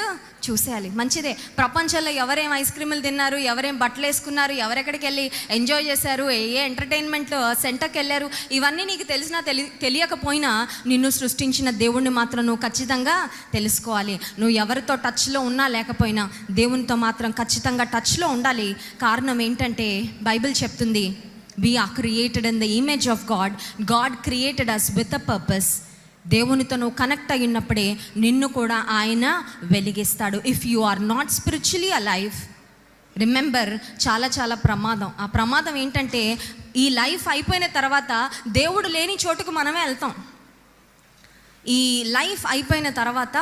చూసేయాలి. మంచిదే, ప్రపంచంలో ఎవరేం ఐస్ క్రీములు తిన్నారు, ఎవరేం బట్టలు వేసుకున్నారు, ఎవరెక్కడికి వెళ్ళి ఎంజాయ్ చేశారు, ఏ ఎంటర్టైన్మెంట్ సెంటర్కి వెళ్ళారు, ఇవన్నీ నీకు తెలిసినా తెలియకపోయినా నిన్ను సృష్టించిన దేవుణ్ణి మాత్రం నువ్వు ఖచ్చితంగా తెలుసుకోవాలి. నువ్వు ఎవరితో టచ్లో ఉన్నా లేకపోయినా దేవునితో మాత్రం ఖచ్చితంగా టచ్లో ఉండాలి. కారణం ఏంటంటే బైబిల్ చెప్తుంది, we are created in the image of God. God created us with a purpose. దేవునితో నువ్వు కనెక్ట్ అయినప్పుడే నిన్ను కూడా ఆయన వెలిగిస్తాడు. If you are not spiritually alive, remember, చాలా చాలా ప్రమాదం. ఆ ప్రమాదం ఏంటంటే ఈ లైఫ్ అయిపోయిన తర్వాత దేవుడు లేని చోటుకు మనమే వెళ్తాం. ఈ లైఫ్ అయిపోయిన తర్వాత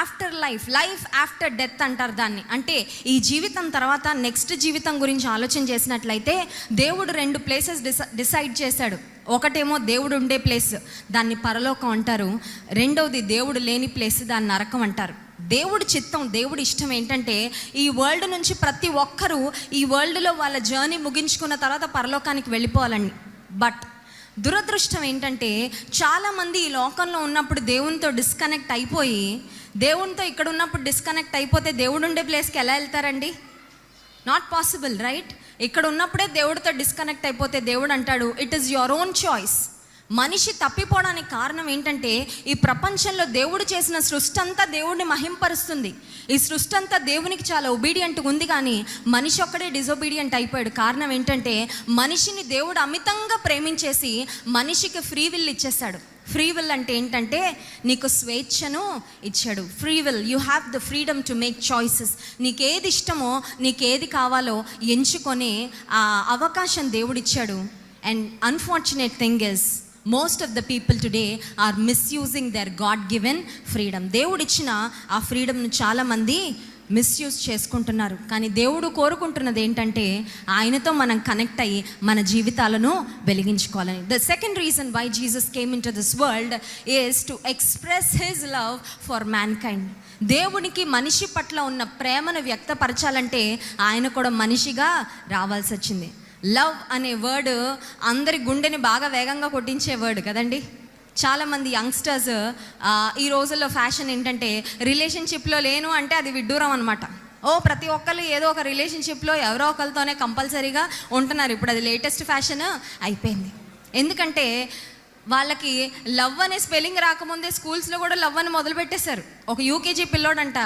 ఆఫ్టర్ లైఫ్ ఆఫ్టర్ డెత్ అంటారు దాన్ని. అంటే ఈ జీవితం తర్వాత నెక్స్ట్ జీవితం గురించి ఆలోచన చేసినట్లయితే దేవుడు 2 ప్లేసెస్ డిసైడ్ చేశాడు. ఒకటేమో దేవుడు ఉండే ప్లేస్, దాన్ని పరలోకం అంటారు. రెండవది దేవుడు లేని ప్లేస్, దాన్ని నరకం అంటారు. దేవుడి చిత్తం, దేవుడి ఇష్టం ఏంటంటే ఈ వరల్డ్ నుంచి ప్రతి ఒక్కరూ ఈ వరల్డ్లో వాళ్ళ జర్నీ ముగించుకున్న తర్వాత పరలోకానికి వెళ్ళిపోవాలండి. బట్ దురదృష్టం ఏంటంటే చాలామంది ఈ లోకంలో ఉన్నప్పుడు దేవునితో డిస్కనెక్ట్ అయిపోయి, దేవునితో ఇక్కడ ఉన్నప్పుడు డిస్కనెక్ట్ అయిపోతే దేవుడు ఉండే ప్లేస్కి ఎలా వెళ్తారండి? Not possible, right? ఇక్కడ ఉన్నప్పుడే దేవుడితో డిస్కనెక్ట్ అయిపోతే దేవుడు అంటాడు, it is your own choice. మనిషి తప్పిపోవడానికి కారణం ఏంటంటే ఈ ప్రపంచంలో దేవుడు చేసిన సృష్టి అంతా దేవుడిని మహింపరుస్తుంది. ఈ సృష్టి అంతా దేవునికి చాలా ఒబీడియంట్ ఉంది, కానీ మనిషి ఒక్కడే డిజొబీడియంట్ అయిపోయాడు. కారణం ఏంటంటే మనిషిని దేవుడు అమితంగా ప్రేమించేసి మనిషికి ఫ్రీ విల్ ఇచ్చేశాడు. ఫ్రీ విల్ అంటే ఏంటంటే నీకు స్వేచ్ఛను ఇచ్చాడు. Free will, you have the freedom to make choices. నీకు ఏది ఇష్టమో, నీకు ఏది కావాలో ఎంచుకొని ఆ అవకాశం దేవుడు ఇచ్చాడు. And unfortunate thing is, most of the people today are misusing their God given freedom. దేవుడు ఇచ్చిన ఆ ఫ్రీడమ్ను చాలామంది మిస్యూజ్ చేసుకుంటున్నారు. కానీ దేవుడు కోరుకుంటున్నది ఏంటంటే ఆయనతో మనం కనెక్ట్ అయ్యి మన జీవితాలను వెలిగించుకోవాలని. The second reason why Jesus came in to this world is to express his love for mankind. దేవునికి మనిషి పట్ల ఉన్న ప్రేమను వ్యక్తపరచాలంటే ఆయన కూడా మనిషిగా రావాల్సి వచ్చింది. లవ్ అనే వర్డ్ అందరి గుండెని బాగా వేగంగా కొట్టించే వర్డ్ కదండి. చాలామంది యంగ్స్టర్స్ ఈ రోజుల్లో ఫ్యాషన్ ఏంటంటే రిలేషన్షిప్లో లేను అంటే అది విడ్డూరం అనమాట. ప్రతి ఒక్కళ్ళు ఏదో ఒక రిలేషన్షిప్లో ఎవరో ఒకరితోనే కంపల్సరీగా ఉంటున్నారు. ఇప్పుడు అది లేటెస్ట్ ఫ్యాషన్ అయిపోయింది. ఎందుకంటే వాళ్ళకి లవ్ అనే స్పెల్లింగ్ రాకముందే స్కూల్స్లో కూడా లవ్ అని మొదలుపెట్టేశారు. ఒక యూకేజీ పిల్లోడంట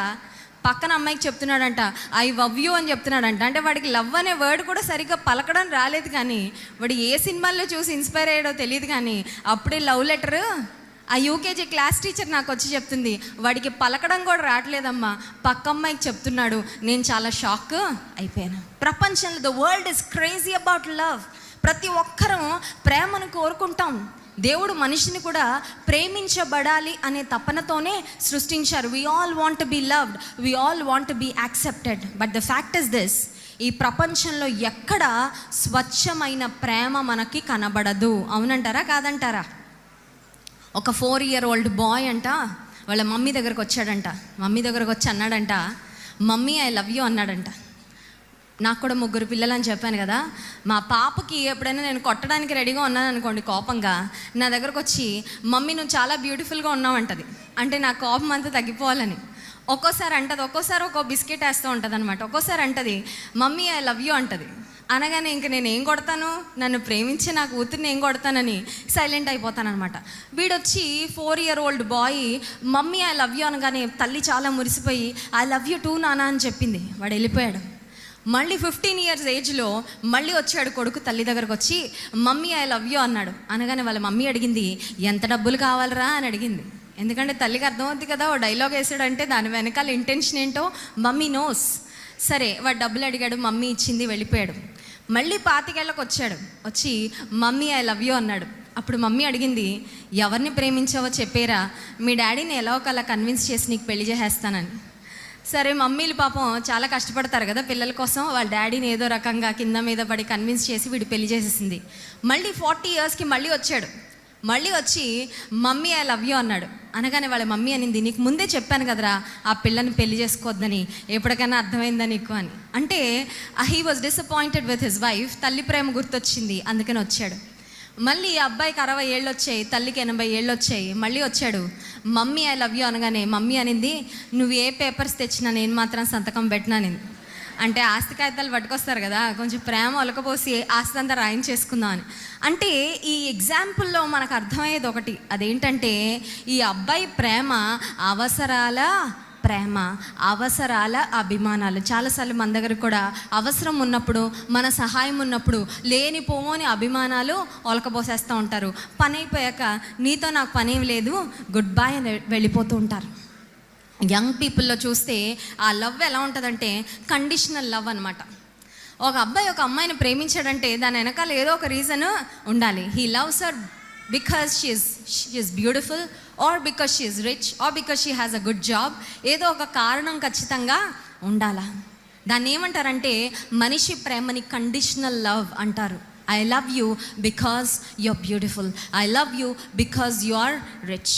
పక్కన అమ్మాయికి చెప్తున్నాడంట, ఐ లవ్ యూ అని చెప్తున్నాడంట. అంటే వాడికి లవ్ అనే వర్డ్ కూడా సరిగ్గా పలకడం రాలేదు, కానీ వాడు ఏ సినిమాల్లో చూసి ఇన్స్పైర్ అయ్యాడో తెలియదు, కానీ అప్పుడే లవ్ లెటర్ ఆ యూకేజీ క్లాస్ టీచర్ నాకు వచ్చి చెప్తుంది, వాడికి పలకడం కూడా రావట్లేదమ్మా, పక్క అమ్మాయికి చెప్తున్నాడు. నేను చాలా షాక్ అయిపోయాను. ప్రపంచంలో the world is crazy about love. ప్రతి ఒక్కరూ ప్రేమను కోరుకుంటాం. దేవుడు మనిషిని కూడా ప్రేమించబడాలి అనే తపనతోనే సృష్టించారు. We all want to be loved, we all want to be accepted. But the fact is this, ఈ ప్రపంచంలో ఎక్కడ స్వచ్ఛమైన ప్రేమ మనకి కనబడదు. అవునంటారా కాదంటారా? ఒక 4-year-old బాయ్ అంట వాళ్ళ మమ్మీ దగ్గరకు వచ్చాడంట. మమ్మీ దగ్గరకు వచ్చి అన్నాడంట, మమ్మీ ఐ లవ్ యూ అన్నాడంట. నాకు కూడా 3 పిల్లలు అని చెప్పాను కదా, మా పాపకి ఎప్పుడైనా నేను కొట్టడానికి రెడీగా ఉన్నాను అనుకోండి కోపంగా, నా దగ్గరకు వచ్చి మమ్మీ నువ్వు చాలా బ్యూటిఫుల్గా ఉన్నావు అంటది. అంటే నా కోపం అంతా తగ్గిపోవాలని. ఒక్కోసారి అంటది, ఒక్కోసారి ఒక్కో బిస్కెట్ వేస్తూ ఉంటుంది అనమాట. ఒక్కోసారి అంటది మమ్మీ ఐ లవ్ యూ అంటది. అనగానే ఇంక నేను ఏం కొడతాను, నన్ను ప్రేమించి నా కూతుర్ని ఏం కొడతానని సైలెంట్ అయిపోతానమాట. వీడొచ్చి 4-year-old boy mummy I love you అనగానే తల్లి చాలా మురిసిపోయి ఐ లవ్ యూ టూ నానా అని చెప్పింది. వాడు వెళ్ళిపోయాడు. మళ్ళీ 15 years ఏజ్లో మళ్ళీ వచ్చాడు కొడుకు తల్లి దగ్గరకు వచ్చి మమ్మీ ఐ లవ్ యూ అన్నాడు. అనగానే వాళ్ళ మమ్మీ అడిగింది, ఎంత డబ్బులు కావాలరా అని అడిగింది. ఎందుకంటే తల్లికి అర్థమవుతుంది కదా, ఓ డైలాగ్ వేసాడంటే దాని వెనకాల ఇంటెన్షన్ ఏంటో మమ్మీ నోస్. సరే వాడు డబ్బులు అడిగాడు, మమ్మీ ఇచ్చింది, వెళ్ళిపోయాడు. మళ్ళీ 25 ఏళ్ళకి వచ్చాడు, వచ్చి మమ్మీ ఐ లవ్ యూ అన్నాడు. అప్పుడు మమ్మీ అడిగింది, ఎవరిని ప్రేమించావో చెప్పేరా, మీ డాడీని ఎలా ఒకలా కన్విన్స్ చేసి నీకు పెళ్లి చేసేస్తానని. సరే మమ్మీలు పాపం చాలా కష్టపడతారు కదా పిల్లల కోసం, వాళ్ళ డాడీని ఏదో రకంగా కింద మీద పడి కన్విన్స్ చేసి వీడు పెళ్లి చేసేసింది. మళ్ళీ 40 yearsకి మళ్ళీ వచ్చాడు. మళ్ళీ వచ్చి మమ్మీ ఐ లవ్ యూ అన్నాడు. అనగానే వాళ్ళ మమ్మీ అనింది, నీకు ముందే చెప్పాను కదరా ఆ పిల్లని పెళ్లి చేసుకోవద్దని, ఎప్పటికైనా అర్థమైందా నీకు అని. అంటే he was disappointed with his wife. తల్లి ప్రేమ గుర్తొచ్చింది, అందుకని వచ్చాడు. మళ్ళీ ఈ అబ్బాయికి 60 ఏళ్ళు వచ్చాయి, తల్లికి 80 ఏళ్ళు వచ్చాయి. మళ్ళీ వచ్చాడు, మమ్మీ ఐ లవ్ యూ అనగానే మమ్మీ అనింది, నువ్వు ఏ పేపర్స్ తెచ్చినా నేను మాత్రం సంతకం పెట్టినానింది. అంటే ఆస్తి కాగితాలు పట్టుకొస్తారు కదా, కొంచెం ప్రేమ ఒలకపోసి ఆస్తి అంతా రాయించేసుకుందాం అని. అంటే ఈ ఎగ్జాంపుల్లో మనకు అర్థమయ్యేది ఒకటి, అదేంటంటే ఈ అబ్బాయి ప్రేమ అవసరాల ప్రేమ, అవసరాల అభిమానాలు. చాలాసార్లు మన దగ్గర కూడా అవసరం ఉన్నప్పుడు, మన సహాయం ఉన్నప్పుడు లేనిపోని అభిమానాలు ఒలకబోసేస్తూ ఉంటారు. పని అయిపోయాక నీతో నాకు పని ఏం లేదు, గుడ్ బై అని వెళ్ళిపోతూ ఉంటారు. యంగ్ పీపుల్లో చూస్తే ఆ లవ్ ఎలా ఉంటుందంటే కండిషనల్ లవ్ అనమాట. ఒక అబ్బాయి ఒక అమ్మాయిని ప్రేమించాడంటే దాని వెనకాల ఏదో ఒక రీజన్ ఉండాలి. He loves her because she is beautiful, or because she is rich, or because she has a good job. ఏదో ఒక కారణం ఖచ్చితంగా ఉండాలా. దాన్ని ఏమంటారంటే మనిషి ప్రేమని కండిషనల్ లవ్ అంటారు. I love you because you are beautiful, I love you because you are rich.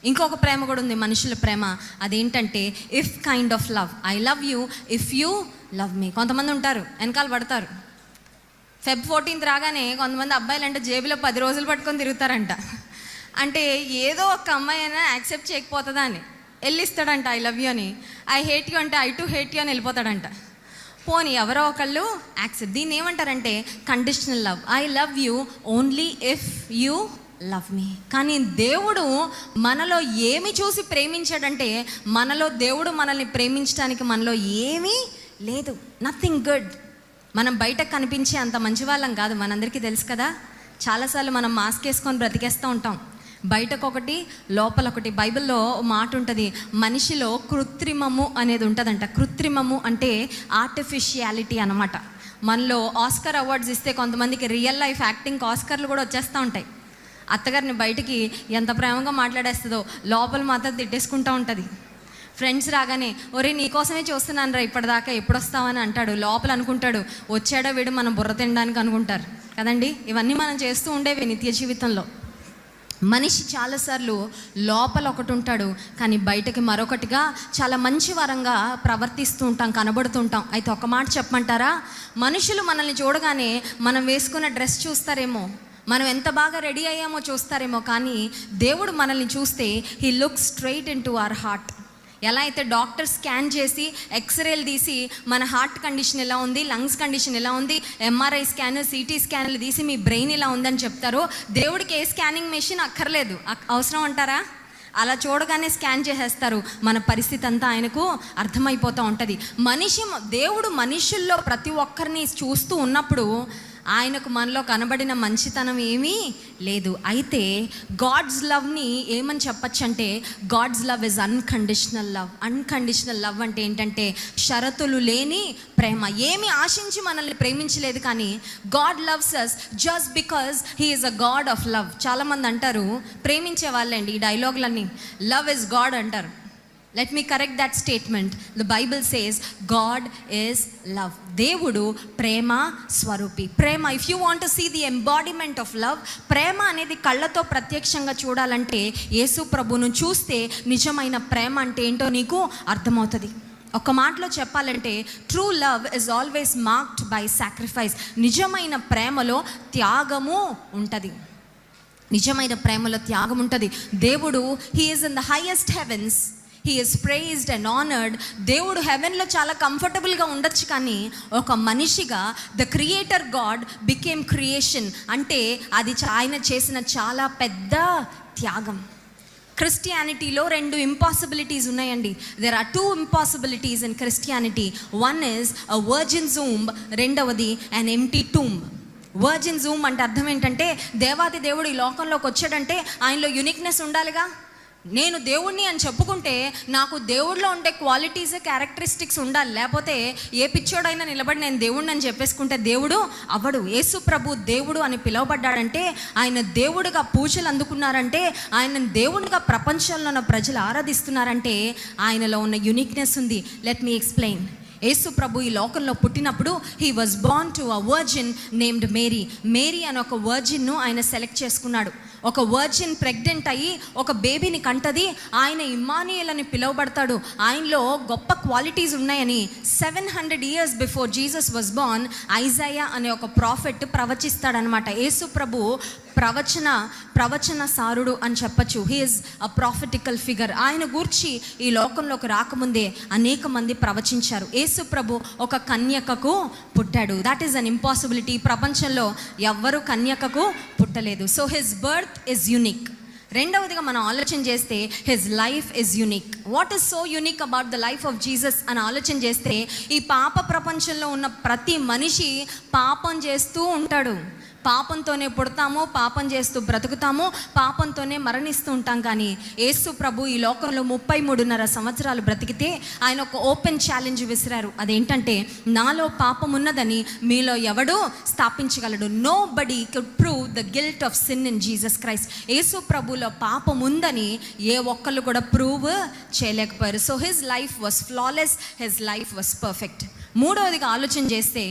ఇంకొక ప్రేమ కూడా ఉంది మనుషుల ప్రేమ, అదేంటంటే if kind of love. I love you if you love me. కొంతమంది ఉంటారు వెనకాల పడతారు. Feb 14th రాగానే కొంతమంది అబ్బాయిలు అంటే జేబులో 10 రోజులు పట్టుకొని తిరుగుతారంట. అంటే ఏదో ఒక అమ్మాయి అయినా యాక్సెప్ట్ చేయకపోతుందా అని వెళ్ళిస్తాడంట ఐ లవ్ యూ అని. ఐ హేట్ యూ అంటే ఐ టు హేట్ యూ అని వెళ్ళిపోతాడంట. పోనీ ఎవరో ఒకళ్ళు యాక్సెప్ట్. దీన్ని ఏమంటారంటే conditional love. I love you only if you love మీ. కానీ దేవుడు మనలో ఏమి చూసి ప్రేమించాడంటే, మనలో దేవుడు మనల్ని ప్రేమించడానికి మనలో ఏమీ లేదు, నథింగ్ గుడ్. మనం బయట కనిపించే అంత మంచి వాళ్ళం కాదు, మనందరికీ తెలుసు కదా. చాలాసార్లు మనం మాస్క్ వేసుకొని బ్రతికేస్తూ ఉంటాం, బయటకు ఒకటి లోపల ఒకటి. బైబిల్లో మాట ఉంటుంది, మనిషిలో కృత్రిమము అనేది ఉంటుందంట. కృత్రిమము అంటే ఆర్టిఫిషియాలిటీ అనమాట. మనలో ఆస్కర్ అవార్డ్స్ ఇస్తే కొంతమందికి రియల్ లైఫ్ యాక్టింగ్ ఆస్కర్లు కూడా వచ్చేస్తూ ఉంటాయి. అత్తగారిని బయటికి ఎంత ప్రేమగా మాట్లాడేస్తుందో లోపల మాత్రం తిట్టేసుకుంటూ ఉంటుంది. ఫ్రెండ్స్ రాగానే ఒరే నీకోసమే చూస్తున్నాను రా ఇప్పటిదాకా, ఎప్పుడు వస్తావని అంటాడు. లోపల అనుకుంటాడు వచ్చాడో వీడు మనం బుర్ర తినడానికి అనుకుంటారు కదండి. ఇవన్నీ మనం చేస్తూ ఉండేవి నిత్య జీవితంలో. మనిషి చాలాసార్లు లోపల ఒకటి ఉంటాడు, కానీ బయటకి మరొకటిగా చాలా మంచి వరంగా ప్రవర్తిస్తూ ఉంటాం, కనబడుతుంటాం. అయితే ఒక మాట చెప్పమంటారా, మనుషులు మనల్ని చూడగానే మనం వేసుకున్న డ్రెస్ చూస్తారేమో, మనం ఎంత బాగా రెడీ అయ్యామో చూస్తారేమో, కానీ దేవుడు మనల్ని చూస్తే he looks straight in to our heart. ఎలా అయితే డాక్టర్ స్కాన్ చేసి ఎక్స్రేలు తీసి మన హార్ట్ కండిషన్ ఎలా ఉంది, లంగ్స్ కండిషన్ ఎలా ఉంది, ఎంఆర్ఐ స్కాన్, సిటీ స్కాన్లు తీసి మీ బ్రెయిన్ ఇలా ఉందని చెప్తారో, దేవుడికి ఏ స్కానింగ్ మెషిన్ అక్కర్లేదు. అవసరం అంటారా? అలా చూడగానే స్కాన్ చేసేస్తారు. మన పరిస్థితి అంతా ఆయనకు అర్థమైపోతూ ఉంటుంది. దేవుడు మనుషుల్లో ప్రతి ఒక్కరిని చూస్తూ ఉన్నప్పుడు ఆయనకు మనలో కనబడిన మంచితనం ఏమీ లేదు. అయితే గాడ్స్ లవ్ని ఏమని చెప్పచ్చు అంటే, God's love is unconditional love. Unconditional love అంటే ఏంటంటే షరతులు లేని ప్రేమ. ఏమి ఆశించి మనల్ని ప్రేమించలేదు, కానీ God loves us just because he is a God of love. చాలామంది అంటారు, ప్రేమించే వాళ్ళండి ఈ డైలాగులన్నీ, లవ్ ఇస్ గాడ్ అంటారు. Let me correct that statement. The Bible says God is love. దేవుడు ప్రేమ స్వరూపి. ప్రేమ, if you want to see the embodiment of love, ప్రేమ అనేది కళ్ళతో ప్రత్యక్షంగా చూడాలంటే యేసు ప్రభువును చూస్తే నిజమైన ప్రేమ అంటే ఏంటో నీకు అర్థమవుతుంది. ఒక మాటలో చెప్పాలంటే true love is always marked by sacrifice. నిజమైన ప్రేమలో త్యాగము ఉంటుంది. నిజమైన ప్రేమలో త్యాగం ఉంటుంది. దేవుడు he is in the highest heavens, he is prized and honoured. దేవుడు హెవెన్లో చాలా కంఫర్టబుల్గా ఉండొచ్చు, కానీ ఒక మనిషిగా the creator God became creation అంటే అది ఆయన చేసిన చాలా పెద్ద త్యాగం. క్రిస్టియానిటీలో 2 ఇంపాసిబిలిటీస్ ఉన్నాయండి. There are 2 impossibilities in Christianity. One is a virgin జూమ్, రెండవది an empty tomb. Virgin Zoom అంటే అర్థం ఏంటంటే, దేవాది దేవుడు ఈ లోకంలోకి వచ్చాడంటే ఆయనలో యునిక్నెస్ ఉండాలిగా. నేను దేవుణ్ణి అని చెప్పుకుంటే నాకు దేవుడిలో ఉండే క్వాలిటీస్, క్యారెక్టరిస్టిక్స్ ఉండాలి. లేకపోతే ఏ పిచ్చోడైనా నిలబడి నేను దేవుడిని అని చెప్పేసుకుంటే దేవుడు అవడు. యేసు ప్రభు దేవుడు అని పిలువబడ్డాడంటే, ఆయన దేవుడిగా పూజలు అందుకున్నారంటే, ఆయన దేవుడిగా ప్రపంచంలో ఉన్న ప్రజలు ఆరాధిస్తున్నారంటే ఆయనలో ఉన్న యునిక్నెస్ ఉంది. Let me explain. యేసు ప్రభు ఈ లోకంలో పుట్టినప్పుడు he was born to a virgin named Mary. Mary అని ఒక వర్జిన్ను ఆయన సెలెక్ట్ చేసుకున్నాడు. ఒక వర్జిన్ ప్రెగ్నెంట్ అయ్యి ఒక బేబీని కంటది. ఆయన ఇమ్మానుయేల్ అని పిలువబడతాడు. ఆయనలో గొప్ప క్వాలిటీస్ ఉన్నాయని 700 years before Jesus was Born Isaiah అనే ఒక ప్రాఫెట్ ప్రవచిస్తాడనమాట. యేసు ప్రభు ప్రవచన సారుడు అని చెప్పచ్చు. He is a prophetical figure. ఆయన గూర్చి ఈ లోకంలోకి రాకముందే అనేక మంది ప్రవచించారు. యేసు ప్రభు ఒక కన్యకకు పుట్టాడు. That is an impossibility. ప్రపంచంలో ఎవ్వరూ కన్యకకు పుట్టలేదు. So his birth is unique. రెండవదిగా మనం ఆలోచన చేస్తే his life is unique. What is so unique about the life of Jesus అని ఆలోచన చేస్తే, ఈ పాప ప్రపంచంలో ఉన్న ప్రతి మనిషి పాపం చేస్తూ ఉంటాడు. పాపంతోనే పుడతాము, పాపం చేస్తూ బ్రతుకుతాము, పాపంతోనే మరణిస్తూ ఉంటాం. కానీ యేసు ప్రభు ఈ లోకంలో 33.5 సంవత్సరాలు బ్రతికితే ఆయన ఒక ఓపెన్ ఛాలెంజ్ విసిరారు. అదేంటంటే, నాలో పాపం ఉన్నదని మీలో ఎవడు స్థాపించగలడు? Nobody could prove the guilt of sin in Jesus Christ. Yesu ప్రభులో పాపం ఉందని ఏ ఒక్కళ్ళు కూడా ప్రూవ్ చేయలేకపోయారు. So his life was flawless, his life was perfect. మూడవదిగా ఆలోచన చేస్తే,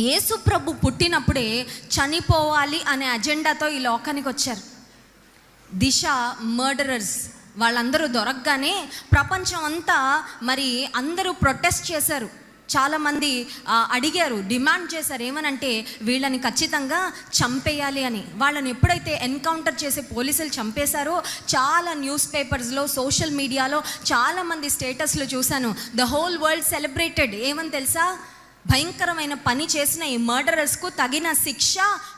యేసు ప్రభు పుట్టినప్పుడే చనిపోవాలి అనే అజెండాతో ఈ లోకానికి వచ్చారు. దిశ మర్డరర్స్ వాళ్ళందరూ దొరకగానే ప్రపంచం అంతా మరి అందరూ ప్రొటెస్ట్ చేశారు. చాలామంది అడిగారు, డిమాండ్ చేశారు. ఏమనంటే, వీళ్ళని ఖచ్చితంగా చంపేయాలి అని. వాళ్ళని ఎప్పుడైతే ఎన్కౌంటర్ చేసే పోలీసులు చంపేశారో, చాలా న్యూస్ పేపర్స్లో, సోషల్ మీడియాలో చాలామంది స్టేటస్లు చూశాను. The whole world celebrated. ఏమని తెలుసా? భయంకరమైన పని చేసిన ఈ మర్డరర్స్కు తగిన శిక్ష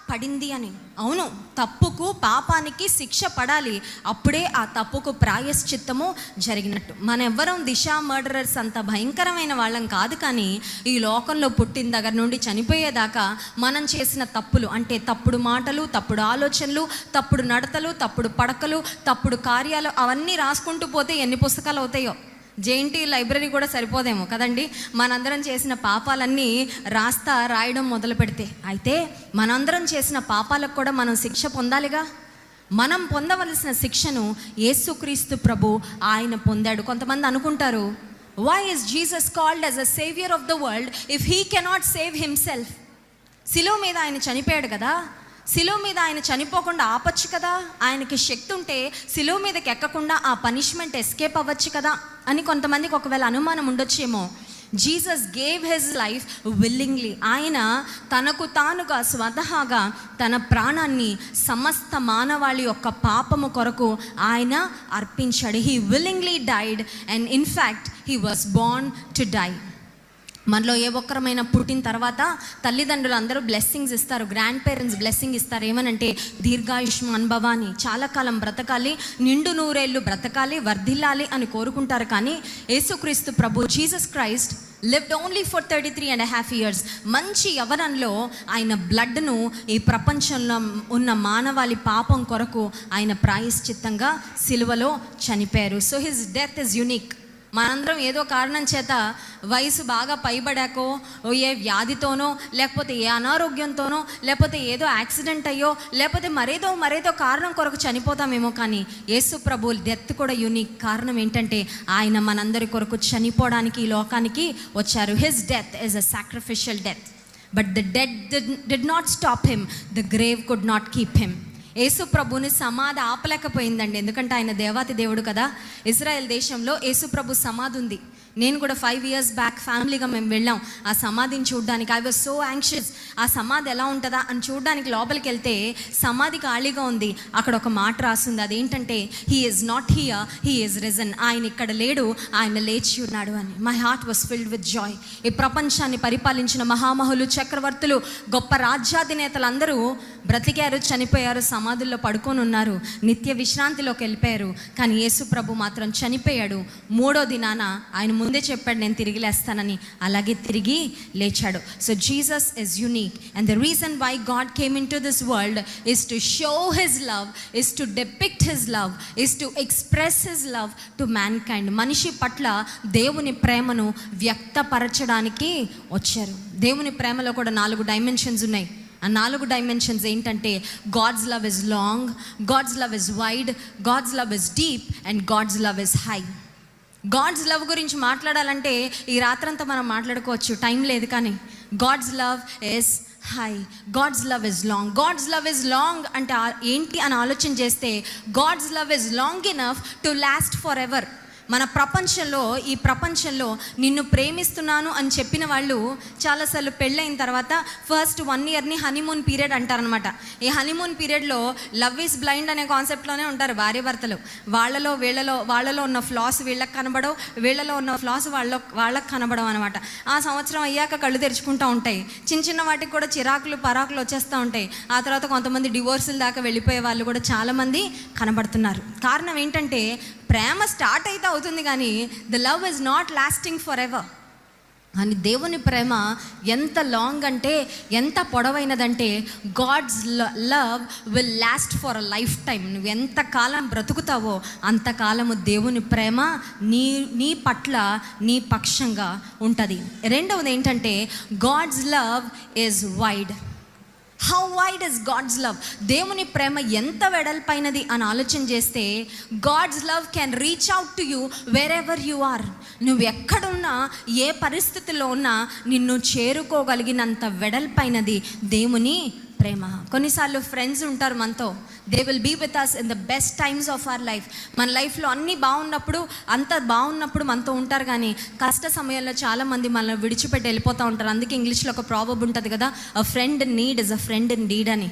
పడింది అని. అవును, తప్పుకు పాపానికి శిక్ష పడాలి. అప్పుడే ఆ తప్పుకు ప్రాయశ్చిత్తము జరిగినట్టు. మన ఎవ్వరం దిశ మర్డరర్స్ అంత భయంకరమైన వాళ్ళం కాదు. కానీ ఈ లోకంలో పుట్టిన దగ్గర నుండి చనిపోయేదాకా మనం చేసిన తప్పులు, అంటే తప్పుడు మాటలు, తప్పుడు ఆలోచనలు, తప్పుడు నడతలు, తప్పుడు పడకలు, తప్పుడు కార్యాలు, అవన్నీ రాసుకుంటూ పోతే ఎన్ని పుస్తకాలు అవుతాయో. జేఎన్టీ లైబ్రరీ కూడా సరిపోదేమో కదండి, మనందరం చేసిన పాపాలన్నీ రాయడం మొదలు పెడితే. అయితే మనందరం చేసిన పాపాలకు కూడా మనం శిక్ష పొందాలిగా. మనం పొందవలసిన శిక్షను యేసుక్రీస్తు ప్రభు ఆయన పొందాడు. కొంతమంది అనుకుంటారు, why is Jesus called as a saviour of the world if he cannot save himself? శిలువ మీద ఆయన చనిపోయాడు కదా, శిలువ మీద ఆయన చనిపోకుండా ఆపచ్చు కదా. ఆయనకి శక్తి ఉంటే శిలువ మీదకి ఎక్కకుండా ఆ పనిష్మెంట్ ఎస్కేప్ అవ్వచ్చు కదా అని కొంతమందికి ఒకవేళ అనుమానం ఉండొచ్చేమో. Jesus gave his life willingly. ఆయన తనకు తానుగా స్వతహాగా తన ప్రాణాన్ని సమస్త మానవాళి యొక్క పాపము కొరకు ఆయన అర్పించాడు. He willingly died and in fact he was born to die. మనలో ఏ ఒక్కరమైనా పుట్టిన తర్వాత తల్లిదండ్రులు అందరూ బ్లెస్సింగ్స్ ఇస్తారు, గ్రాండ్ పేరెంట్స్ బ్లెస్సింగ్ ఇస్తారు. ఏమనంటే, దీర్ఘాయుష్మాన్ భవ అని, చాలా కాలం బ్రతకాలి, నిండు నూరేళ్ళు బ్రతకాలి, వర్ధిల్లాలి అని కోరుకుంటారు. కానీ యేసుక్రీస్తు ప్రభు Jesus Christ lived only for 33.5 years. మంచి యవ్వనంలో ఆయన బ్లడ్ను ఈ ప్రపంచంలో ఉన్న మానవాళి పాపం కొరకు ఆయన ప్రాయశ్చిత్తంగా సిలువలో చనిపోయారు. So his death is unique. మనందరం ఏదో కారణం చేత వయసు బాగా పైబడాకో, ఏ వ్యాధితోనో, లేకపోతే ఏ అనారోగ్యంతోనో, లేకపోతే ఏదో యాక్సిడెంట్ అయ్యో, లేకపోతే మరేదో కారణం కొరకు చనిపోతామేమో. కానీ యేసు ప్రభు డెత్ కూడా యూనిక్. కారణం ఏంటంటే, ఆయన మనందరి కొరకు చనిపోవడానికి ఈ లోకానికి వచ్చారు. His death is a sacrificial death. But the death did not stop him, the grave could not keep him. Yesu ప్రభుని సమాధి ఆపలేకపోయిందండి. ఎందుకంటే ఆయన దేవాతి దేవుడు కదా. ఇజ్రాయెల్ దేశంలో యేసు ప్రభు సమాధి ఉంది. నేను కూడా 5 years బ్యాక్ ఫ్యామిలీగా మేము వెళ్ళాం ఆ సమాధిని చూడడానికి. I was so anxious. ఆ సమాధి ఎలా ఉంటుందా అని చూడడానికి లోపలికి వెళ్తే సమాధి ఖాళీగా ఉంది. అక్కడ ఒక మాట రాస్తుంది. అదేంటంటే, he is not here, he is risen. ఆయన ఇక్కడ లేడు, ఆయన లేచి ఉన్నాడు అని. My heart was filled with Joy. ఈ ప్రపంచాన్ని పరిపాలించిన మహామహులు, చక్రవర్తులు, గొప్ప రాజ్యాధినేతలు అందరూ బ్రతికారు, చనిపోయారు, సమాధుల్లో పడుకొని ఉన్నారు, నిత్య విశ్రాంతిలోకి వెళ్ళిపోయారు. కానీ యేసు ప్రభు మాత్రం చనిపోయాడు. 3వ దినాన ఆయన ముందే చెప్పాడు, నేను తిరిగి లేస్తానని. అలాగే తిరిగి లేచాడు. So Jesus is unique. And the reason why God came in to this world is to show his love, is to depict his love, is to express his love to mankind. మనిషి పట్ల దేవుని ప్రేమను వ్యక్తపరచడానికి వచ్చారు. దేవుని ప్రేమలో కూడా 4 dimensions ఉన్నాయి. ఆ 4 డైమెన్షన్స్ ఏంటంటే, God's love is long, God's love is wide, God's love is deep, and God's love is high. God's love గురించి మాట్లాడాలంటే ఈ రాత్రంతా మనం మాట్లాడుకోవచ్చు, టైం లేదు. కానీ God's love is high, God's love is long. God's love is long అంటే ఏంటి అని ఆలోచన చేస్తే, God's love is long enough to last forever. మన ప్రపంచంలో, ఈ ప్రపంచంలో నిన్ను ప్రేమిస్తున్నాను అని చెప్పిన వాళ్ళు చాలాసార్లు పెళ్ళైన తర్వాత ఫస్ట్ 1 ఇయర్ని హనీమూన్ పీరియడ్ అంటారనమాట. ఈ హనీమూన్ పీరియడ్లో లవ్ ఈజ్ బ్లైండ్ అనే కాన్సెప్ట్లోనే ఉంటారు భార్య భర్తలు. వాళ్ళలో ఉన్న ఫ్లాస్ వీళ్ళకి కనబడవు, వీళ్ళలో ఉన్న ఫ్లాస్ వాళ్ళకి కనబడవు అనమాట. ఆ సంవత్సరం అయ్యాక కళ్ళు తెరుచుకుంటూ ఉంటాయి. చిన్న చిన్న వాటికి కూడా చిరాకులు పరాకులు వచ్చేస్తూ ఉంటాయి. ఆ తర్వాత కొంతమంది డివోర్సుల దాకా వెళ్ళిపోయే వాళ్ళు కూడా చాలామంది కనబడుతున్నారు. కారణం ఏంటంటే, ప్రేమ స్టార్ట్ అయితే అవుతుంది కానీ the love is not lasting for ever. అని దేవుని ప్రేమ ఎంత లాంగ్ అంటే, ఎంత పొడవైనదంటే, God's love will last for a lifetime. నువ్వు ఎంతకాలం బ్రతుకుతావో అంతకాలము దేవుని ప్రేమ నీ పట్ల, నీ పక్షంగా ఉంటుంది. రెండవది ఏంటంటే, God's love is wide. How wide is God's love? దేవుని ప్రేమ ఎంత వెడల్పైనది అని ఆలోచన చేస్తే, God's love can reach out to you wherever you are. నువ్వు ఎక్కడున్నా, ఏ పరిస్థితిలో ఉన్నా నిన్ను చేరుకోగలిగినంత వెడల్పైనది దేవుని ప్రేమ. కొన్నిసార్లు ఫ్రెండ్స్ ఉంటారు మనతో, they will be with us in the best times of our life. మన లైఫ్లో అన్నీ అంత బాగున్నప్పుడు మనతో ఉంటారు, కానీ కష్ట సమయాల్లో చాలామంది మనల్ని విడిచిపెట్టి వెళ్ళిపోతూ ఉంటారు. అందుకే ఇంగ్లీష్లో ఒక ప్రావర్బ్ ఉంటుంది కదా, a friend in need is a friend indeed అని.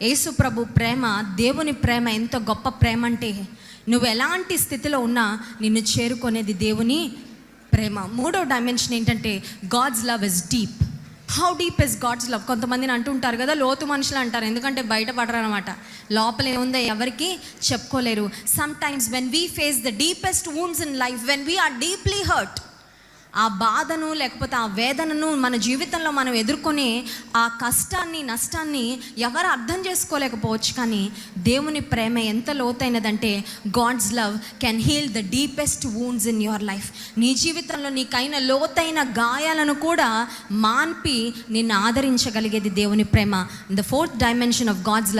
యేసు ప్రభు ప్రేమ, దేవుని ప్రేమ ఎంత గొప్ప ప్రేమ అంటే, నువ్వు ఎలాంటి స్థితిలో ఉన్నా నిన్ను చేరుకునేది దేవుని ప్రేమ. మూడో డైమెన్షన్ ఏంటంటే, God's love is deep. How deep is God's love? కొంతమందిని అంటుంటారు కదా, లోతు మనుషులు అంటారు, ఎందుకంటే బయటపడరు అనమాట. లోపల ఏముందో ఎవరికి చెప్పుకోలేరు. Sometimes when we face the deepest wounds in life, when we are deeply hurt, ఆ బాధను లేకపోతే ఆ వేదనను మన జీవితంలో మనం ఎదుర్కొనే ఆ కష్టాన్ని, నష్టాన్ని ఎవరు అర్థం చేసుకోలేకపోవచ్చు, కానీ దేవుని ప్రేమ ఎంత లోతైనదంటే, God's love can heal the deepest wounds in your life. నీ జీవితంలో నీకైన లోతైన గాయాలను కూడా మాన్పి నిన్ను ఆదరించగలిగేది దేవుని ప్రేమ. The fourth dimension of God's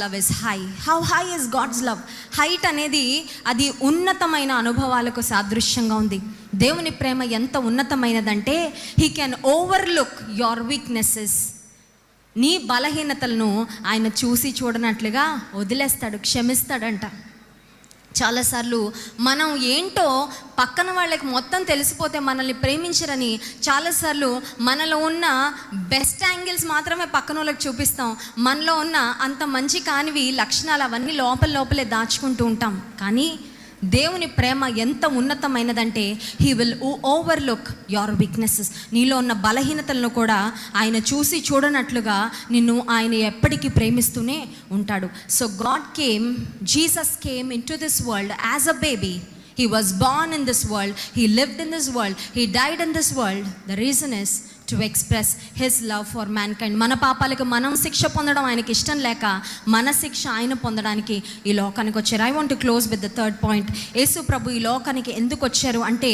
love is high. How high is God's love? Height అనేది అది ఉన్నతమైన అనుభవాలకు సాదృశ్యంగా ఉంది. దేవుని ప్రేమ ఎంత ఉన్నతమైనదంటే, he can overlook your weaknesses. నీ బలహీనతలను ఆయన చూసి చూడనట్లుగా వదిలేస్తాడు, క్షమిస్తాడంట. చాలాసార్లు మనం ఏంటో పక్కన వాళ్ళకి మొత్తం తెలిసిపోతే మనల్ని ప్రేమించరని చాలాసార్లు మనలో ఉన్న బెస్ట్ యాంగిల్స్ మాత్రమే పక్కన వాళ్ళకి చూపిస్తాం. మనలో ఉన్న అంత మంచి కానివి లక్షణాలు అవన్నీ లోపలే దాచుకుంటూ ఉంటాం. కానీ దేవుని ప్రేమ ఎంత ఉన్నతమైనదంటే, he will overlook your weaknesses. నీలో ఉన్న బలహీనతలను కూడా ఆయన చూసి చూడనట్లుగా నిన్ను ఆయన ఎప్పటికీ ప్రేమిస్తూనే ఉంటాడు. So Jesus came in to this world as a baby. He was born in this world, he lived in this world, he died in this world. The reason is to express his love for mankind. మన పాపాలకు మనం శిక్ష పొందడం ఆయనకి ఇష్టం లేక, మన శిక్ష ఆయన పొందడానికి ఈ లోకానికి వచ్చారు. I want to close with the third point. Yesu ప్రభు ఈ లోకానికి ఎందుకు వచ్చారు అంటే,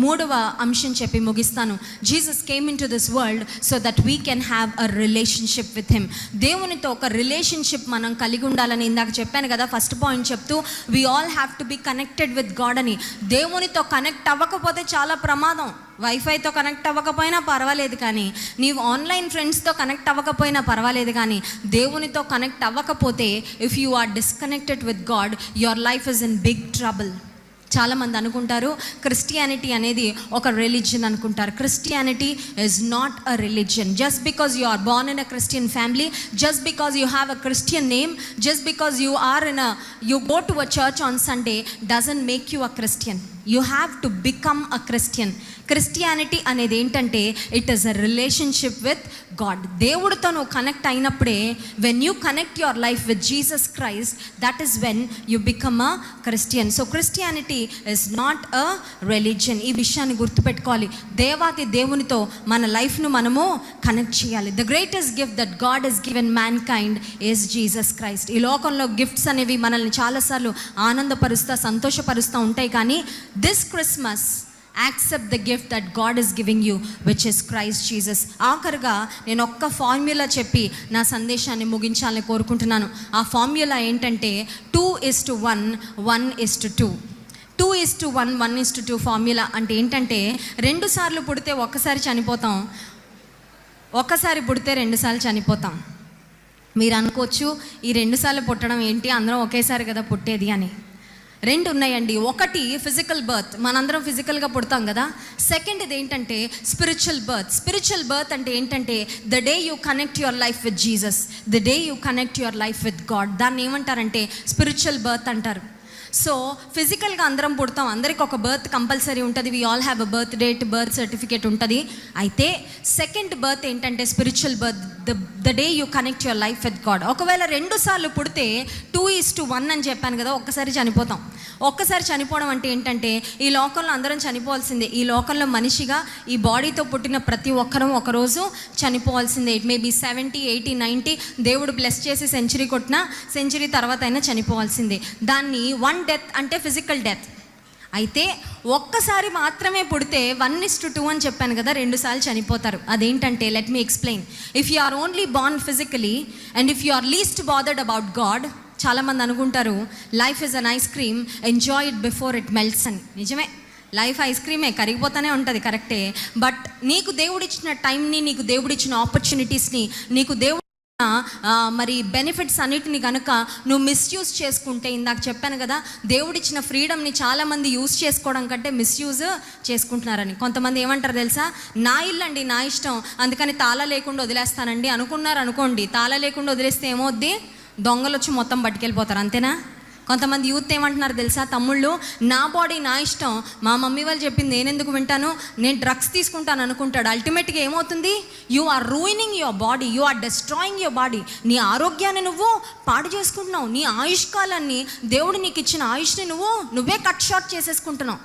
మూడవ అంశం చెప్పి ముగిస్తాను. Jesus came in to this world so that we can have a relationship with him. దేవునితో ఒక రిలేషన్షిప్ మనం కలిగి ఉండాలని ఇందాక చెప్పాను కదా, ఫస్ట్ పాయింట్ చెప్తూ, we all have to be connected with God అని. దేవునితో కనెక్ట్ అవ్వకపోతే చాలా ప్రమాదం. వైఫైతో కనెక్ట్ అవ్వకపోయినా పర్వాలేదు, కానీ నీవు ఆన్లైన్ ఫ్రెండ్స్తో కనెక్ట్ అవ్వకపోయినా పర్వాలేదు, కానీ దేవునితో కనెక్ట్ అవ్వకపోతే, if you are disconnected with God, your life is in big trouble. చాలామంది అనుకుంటారు క్రిస్టియానిటీ అనేది ఒక రిలీజియన్ అనుకుంటారు. Christianity is not a religion. Just because you are born in a Christian family, just because you have a Christian name, just because you go to a church on Sunday doesn't make you a Christian. You have to become a Christian. Christianity అనేది ఏంటంటే, it is a relationship with God. దేవుడితో నువ్వు connect అయినప్పుడే, when you connect your life with Jesus Christ, that is when you become a Christian. So Christianity is not a religion. ఈ విషయాన్ని గుర్తుపెట్టుకోవాలి. దేవాది దేవునితో మన లైఫ్ను మనము కనెక్ట్ చేయాలి. The greatest gift that God is given man kind is Jesus Christ. ఈ లోకంలో గిఫ్ట్స్ అనేవి మనల్ని చాలాసార్లు ఆనందపరుస్తూ సంతోషపరుస్తూ ఉంటాయి, కానీ this Christmas accept the gift that God is giving you, which is Christ Jesus. ఆఖరుగా నేను ఒక్క ఫార్ములా చెప్పి నా సందేశాన్ని ముగించాలని కోరుకుంటున్నాను. ఆ ఫార్ములా ఏంటంటే 2:1, 1:2. 2:1, 1:2 ఫార్ములా అంటే ఏంటంటే, 2 సార్లు పుడితే ఒక్కసారి చనిపోతాం, ఒక్కసారి పుడితే 2 సార్లు చనిపోతాం. మీరు అనుకోవచ్చు ఈ 2 సార్లు పుట్టడం ఏంటి, అందరం ఒకేసారి కదా పుట్టేది అని. 2 ఉన్నాయండి. ఒకటి ఫిజికల్ బర్త్, మనందరం ఫిజికల్గా పుడతాం కదా. సెకండ్ది ఏంటంటే స్పిరిచువల్ బర్త్. స్పిరిచువల్ బర్త్ అంటే ఏంటంటే the day you connect your life with Jesus, the day you connect your life with God, దాన్ని ఏమంటారంటే స్పిరిచువల్ బర్త్ అంటారు. సో ఫిజికల్గా అందరం పుడతాం, అందరికి ఒక బర్త్ కంపల్సరీ ఉంటుంది. We all have a birth date, birth certificate ఉంటుంది. అయితే సెకండ్ బర్త్ ఏంటంటే spiritual birth, the day you connect your life with God. ఒకవేళ 2 సార్లు పుడితే 2:1 అని చెప్పాను కదా, ఒక్కసారి చనిపోతాం. ఒక్కసారి చనిపోవడం అంటే ఏంటంటే ఈ లోకంలో అందరం చనిపోవాల్సిందే. ఈ లోకంలో మనిషిగా ఈ బాడీతో పుట్టిన ప్రతి ఒక్కరం ఒకరోజు చనిపోవాల్సిందే. ఇట్ మే బీ 70, 80, 90, దేవుడు బ్లెస్ చేసి సెంచరీ కొట్టినా సెంచరీ తర్వాత అయినా చనిపోవాల్సిందే. దాన్ని 1 డెత్ అంటే ఫిజికల్ డెత్. అయితే ఒక్కసారి మాత్రమే పుడితే 1:2 అని చెప్పాను కదా, 2 సార్లు చనిపోతారు. అదేంటంటే let me explain. If you are only born physically and if you are least bothered about God, చాలామంది అనుకుంటారు life is an ice cream, enjoy it before it melts అని. నిజమే, లైఫ్ ఐస్ క్రీమే, కరిగిపోతూనే ఉంటుంది, కరెక్టే. బట్ నీకు దేవుడిచ్చిన టైంని, నీకు దేవుడిచ్చిన ఆపర్చునిటీస్ని, నీకు దేవుడు మరి బెనిఫిట్స్ అన్నిటిని కనుక నువ్వు మిస్యూజ్ చేసుకుంటే, ఇందాక చెప్పాను కదా దేవుడిచ్చిన ఫ్రీడమ్ని చాలామంది యూజ్ చేసుకోవడం కంటే మిస్యూజ్ చేసుకుంటున్నారని. కొంతమంది ఏమంటారు తెలుసా, నా ఇల్లు అండి, నా ఇష్టం, అందుకని తాళా లేకుండా వదిలేస్తానండి అనుకున్నారు అనుకోండి. తాళా లేకుండా వదిలేస్తే ఏమవుద్ది, దొంగలు వచ్చి మొత్తం పట్టుకెళ్ళిపోతారు, అంతేనా? కొంతమంది యూత్ ఏమంటున్నారు తెలుసా, తమ్ముళ్ళు నా బాడీ నా ఇష్టం, మా మమ్మీ వాళ్ళు చెప్పింది నేను ఎందుకు వింటాను, నేను డ్రగ్స్ తీసుకుంటాను అనుకుంటాడు. అల్టిమేట్గా ఏమవుతుంది, you are ruining your body, you are destroying your body. నీ ఆరోగ్యాన్ని నువ్వు పాడు చేసుకుంటున్నావు, నీ ఆయుష్కాలాన్ని, దేవుడు నీకు ఇచ్చిన ఆయుష్ని నువ్వే కట్ షార్ట్ చేసేసుకుంటున్నావు.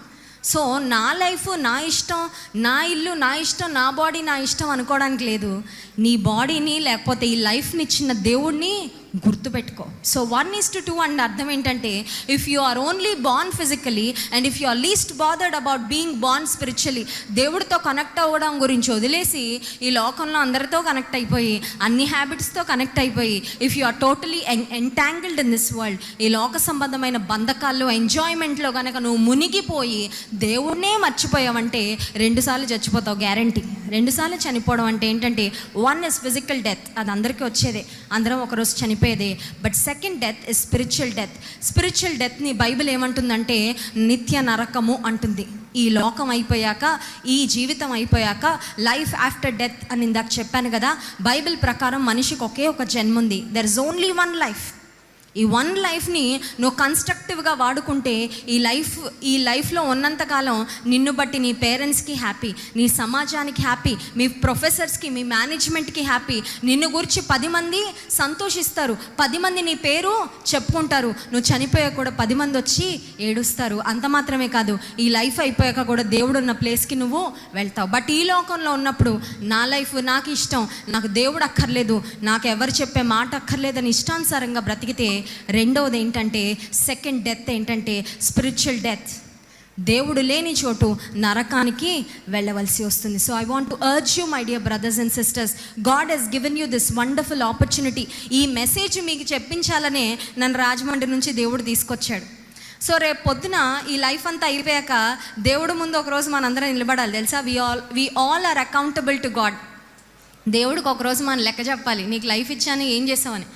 సో నా లైఫ్ నా ఇష్టం, నా ఇల్లు నా ఇష్టం, నా బాడీ నా ఇష్టం అనుకోవడానికి లేదు. నీ బాడీని లేకపోతే ఈ లైఫ్ని ఇచ్చిన దేవుడిని గుర్తుపెట్టుకో. సో 1:2 అంటే అర్థం ఏంటంటే if you are only born physically and if you are least bothered about being born spiritually, దేవుడితో కనెక్ట్ అవ్వడం గురించి వదిలేసి ఈ లోకంలో అందరితో కనెక్ట్ అయిపోయి, అన్ని హ్యాబిట్స్తో కనెక్ట్ అయిపోయి, if you are totally entangled in this world, ఈ లోక సంబంధమైన బంధకాల్లో, ఎంజాయ్మెంట్లో కనుక నువ్వు మునిగిపోయి దేవుడినే మర్చిపోయావంటే 2 సార్లు చచ్చిపోతావు, గ్యారంటీ. 2 సార్లు చనిపోవడం అంటే ఏంటంటే 1 ఇస్ ఫిజికల్ డెత్, అది అందరికీ వచ్చేదే, అందరం ఒకరోజు చనిపోయేదే. But second death is spiritual death. Spiritual డెత్ని బైబిల్ ఏమంటుందంటే నిత్య నరకము అంటుంది. ఈ లోకం అయిపోయాక, ఈ జీవితం అయిపోయాక లైఫ్ ఆఫ్టర్ డెత్ అని ఇందాక చెప్పాను కదా. బైబిల్ ప్రకారం మనిషికి ఒకే ఒక జన్మ ఉంది. There is only 1 life. ఈ 1 లైఫ్ని నువ్వు కన్స్ట్రక్టివ్గా వాడుకుంటే ఈ లైఫ్లో ఉన్నంతకాలం నిన్ను బట్టి నీ పేరెంట్స్కి హ్యాపీ, నీ సమాజానికి హ్యాపీ, మీ ప్రొఫెసర్స్కి, మీ మేనేజ్మెంట్కి హ్యాపీ, నిన్ను గురించి 10 మంది సంతోషిస్తారు, 10 మంది నీ పేరు చెప్పుకుంటారు. నువ్వు చనిపోయాక కూడా 10 మంది వచ్చి ఏడుస్తారు. అంత మాత్రమే కాదు, ఈ లైఫ్ అయిపోయాక కూడా దేవుడు ఉన్న ప్లేస్కి నువ్వు వెళ్తావు. బట్ ఈ లోకంలో ఉన్నప్పుడు నా లైఫ్ నాకు ఇష్టం, నాకు దేవుడు అక్కర్లేదు, నాకు ఎవరు చెప్పే మాట అక్కర్లేదని ఇష్టానుసారంగా బ్రతికితే, రెండవది ఏంటంటే సెకండ్ డెత్ ఏంటంటే స్పిరిచువల్ డెత్. దేవుడు లేని చోటు నరకానికి వెళ్ళవలసి వస్తుంది. So I want to urge you my dear brothers and sisters, God has given you this wonderful opportunity. ఈ మెసేజ్ మీకు చెప్పించాలనే నన్ను రాజమండ్రి నుంచి దేవుడు తీసుకొచ్చాడు. సో రేపు పొద్దున ఈ లైఫ్ అంతా అయిపోయాక దేవుడు ముందు ఒకరోజు మనందరం నిలబడాలి తెలుసా. We all are accountable to God. దేవుడికి ఒకరోజు మనం లెక్క చెప్పాలి, నీకు లైఫ్ ఇచ్చాను ఏం చేసామని.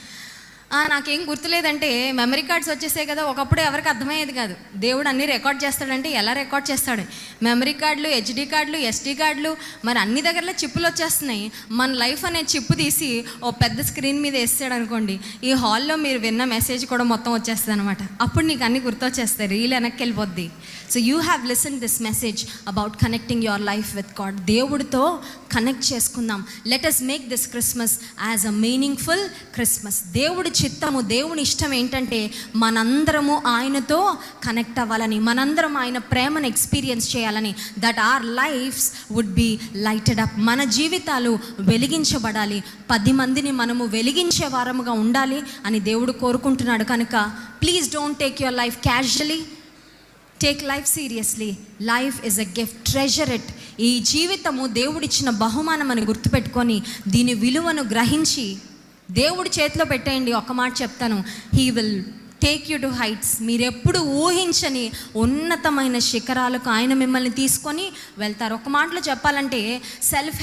నాకేం గుర్తులేదంటే మెమరీ కార్డ్స్ వచ్చేసాయి కదా, ఒకప్పుడు ఎవరికి అర్థమయ్యేది కాదు. దేవుడు అన్నీ రికార్డ్ చేస్తాడంటే ఎలా రికార్డ్ చేస్తాడు, మెమరీ కార్డులు, హెచ్డి కార్డులు, ఎస్డి కార్డులు, మరి అన్ని దగ్గరలో చిప్పులు వచ్చేస్తున్నాయి. మన లైఫ్ అనే చిప్పు తీసి ఓ పెద్ద స్క్రీన్ మీద వేస్తాడు అనుకోండి, ఈ హాల్లో మీరు విన్న మెసేజ్ కూడా మొత్తం వచ్చేస్తుంది అనమాట. అప్పుడు నీకు అన్నీ గుర్తొచ్చేస్తాయి, రీల్ వెనక్కి వెళ్ళిపోద్ది. So you have listen this message about connecting your life with God. దేవుడితో కనెక్ట్ చేసుకుందాం. Let us make this Christmas as a meaningful Christmas. దేవుడి చిత్తము, దేవుని ఇష్టం ఏంటంటే మనందరము ఆయనతో కనెక్ట్ అవ్వాలని, మనందరం ఆయన ప్రేమను ఎక్స్పీరియన్స్ చేయాలని. That our lives would be lighted up. మన జీవితాలు వెలిగించబడాలి, 10 మందిని మనము వెలిగించే వారముగా ఉండాలి అని దేవుడు కోరుకుంటున్నాడు. కనుక please don't take your life casually, take life seriously. Life is a gift, treasure it. ఈ జీవితము దేవుడిచ్చిన బహుమానం అని గుర్తుపెట్టుకొని దీని విలువను గ్రహించి దేవుడి చేతిలో పెట్టేయండి. ఒక మాట చెప్తాను, he will take you to heights. మీరు ఎప్పుడు ఊహించని ఉన్నతమైన శిఖరాలకు ఆయన మిమ్మల్ని తీసుకొని వెళ్తారు. ఒక మాటలో చెప్పాలంటే self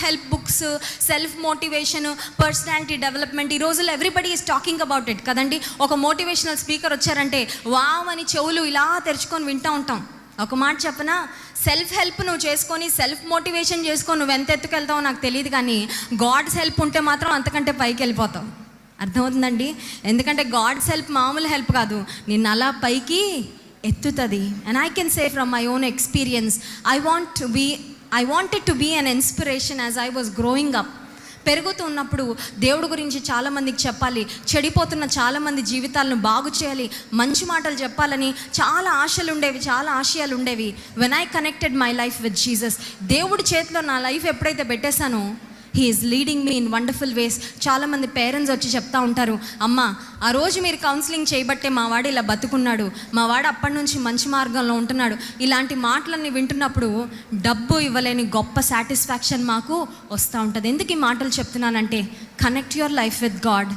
help books, self motivation, personality development, ఈ రోజుల్లో everybody is talking about it కదండి. ఒక మోటివేషనల్ స్పీకర్ వచ్చారంటే వావ్ అని చెవులు ఇలా తెరుచుకొని వింటూ ఉంటాం. ఒక మాట చెప్పనా, సెల్ఫ్ హెల్ప్ నువ్వు చేసుకొని, సెల్ఫ్ మోటివేషన్ చేసుకొని నువ్వు ఎంత ఎత్తుకెళ్తావో నాకు తెలియదు, కానీ గాడ్స్ హెల్ప్ ఉంటే మాత్రం అంతకంటే పైకి వెళ్ళిపోతావు. అర్థమవుతుందండి? ఎందుకంటే గాడ్స్ హెల్ప్ మామూలు హెల్ప్ కాదు, నిన్ను అలా పైకి ఎత్తుతుంది. And I can say from my own experience, I wanted to be an inspiration as I was growing up. పెరుగుతూ ఉన్నప్పుడు దేవుడి గురించి చాలామందికి చెప్పాలి, చెడిపోతున్న చాలామంది జీవితాలను బాగు చేయాలి, మంచి మాటలు చెప్పాలని చాలా ఆశలు ఉండేవి, చాలా ఆశయాలు ఉండేవి. When I connected my life with Jesus, దేవుడి చేతిలో నా లైఫ్ ఎప్పుడైతే పెట్టేశానో, he is leading me in wonderful ways. చాలామంది పేరెంట్స్ వచ్చి చెప్తా ఉంటారు, అమ్మ ఆ రోజు మీరు కౌన్సిలింగ్ చేయబట్టే మా వాడు ఇలా బతుకున్నాడు, మా వాడు అప్పటి నుంచి మంచి మార్గంలో ఉంటున్నాడు. ఇలాంటి మాటలన్నీ వింటున్నప్పుడు డబ్బు ఇవ్వలేని గొప్ప సాటిస్ఫాక్షన్ మాకు వస్తూ ఉంటుంది. ఎందుకు ఈ మాటలు చెప్తున్నానంటే, connect your life with God,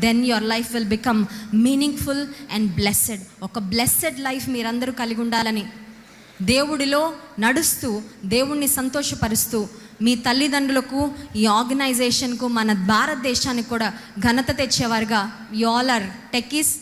then your life will become meaningful and blessed. ఒక బ్లెస్సెడ్ లైఫ్ మీరందరూ కలిగి ఉండాలని, దేవుడిలో నడుస్తూ దేవుణ్ణి సంతోషపరుస్తూ మీ తల్లిదండ్రులకు, ఈ ఆర్గనైజేషన్కు, మన భారతదేశానికి కూడా ఘనత తెచ్చేవారుగా, యు ఆల్ ఆర్ టెక్కీస్,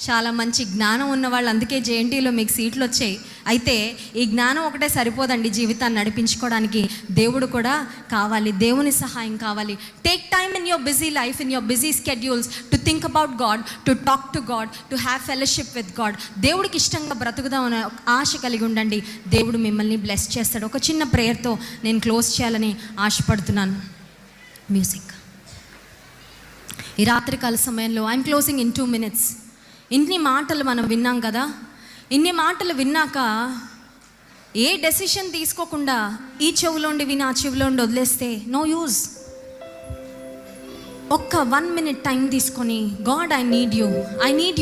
చాలా మంచి జ్ఞానం ఉన్నవాళ్ళు, అందుకే జేఎన్టీలో మీకు సీట్లు వచ్చాయి. అయితే ఈ జ్ఞానం ఒకటే సరిపోదండి జీవితాన్ని నడిపించుకోవడానికి, దేవుడు కూడా కావాలి, దేవుని సహాయం కావాలి. Take time in your busy life, in your busy schedules to think about God, to talk to God, to have fellowship with God. దేవుడికి ఇష్టంగా బ్రతుకుదామని ఆశ కలిగి ఉండండి, దేవుడు మిమ్మల్ని బ్లెస్ చేస్తాడు. ఒక చిన్న ప్రేయర్తో నేను క్లోజ్ చేయాలని ఆశపడుతున్నాను. మ్యూజిక్. ఈ రాత్రికాల సమయంలో ఐఎమ్ క్లోజింగ్ ఇన్ 2 minutes. ఇన్ని మాటలు మనం విన్నాం కదా, ఇన్ని మాటలు విన్నాక ఏ డెసిషన్ తీసుకోకుండా ఈ చెవులోండి విని ఆ చెవులోండి వదిలేస్తే నో యూజ్. ఒక్క 1 minute టైం తీసుకొని, God I need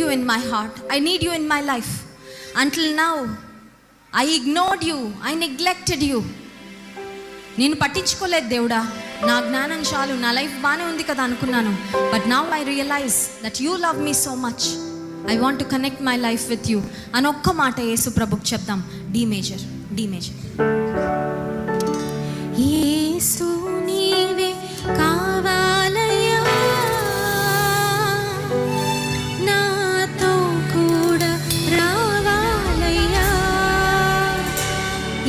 you in my heart, I need you in my life. Until now I ignored you, I neglected you. నేను పట్టించుకోలేదు దేవుడా, నా జ్ఞానం చాలు, నా లైఫ్ బాగానే ఉంది కదా అనుకున్నాను. But now I realize that you love me so much, I want to connect my life with you అని ఒక్క మాట యేసు ప్రభుకి చెప్దాం. D major. యేసు నీవే కావాలయ్యా, నాతో కూడా రావాలయ్యా.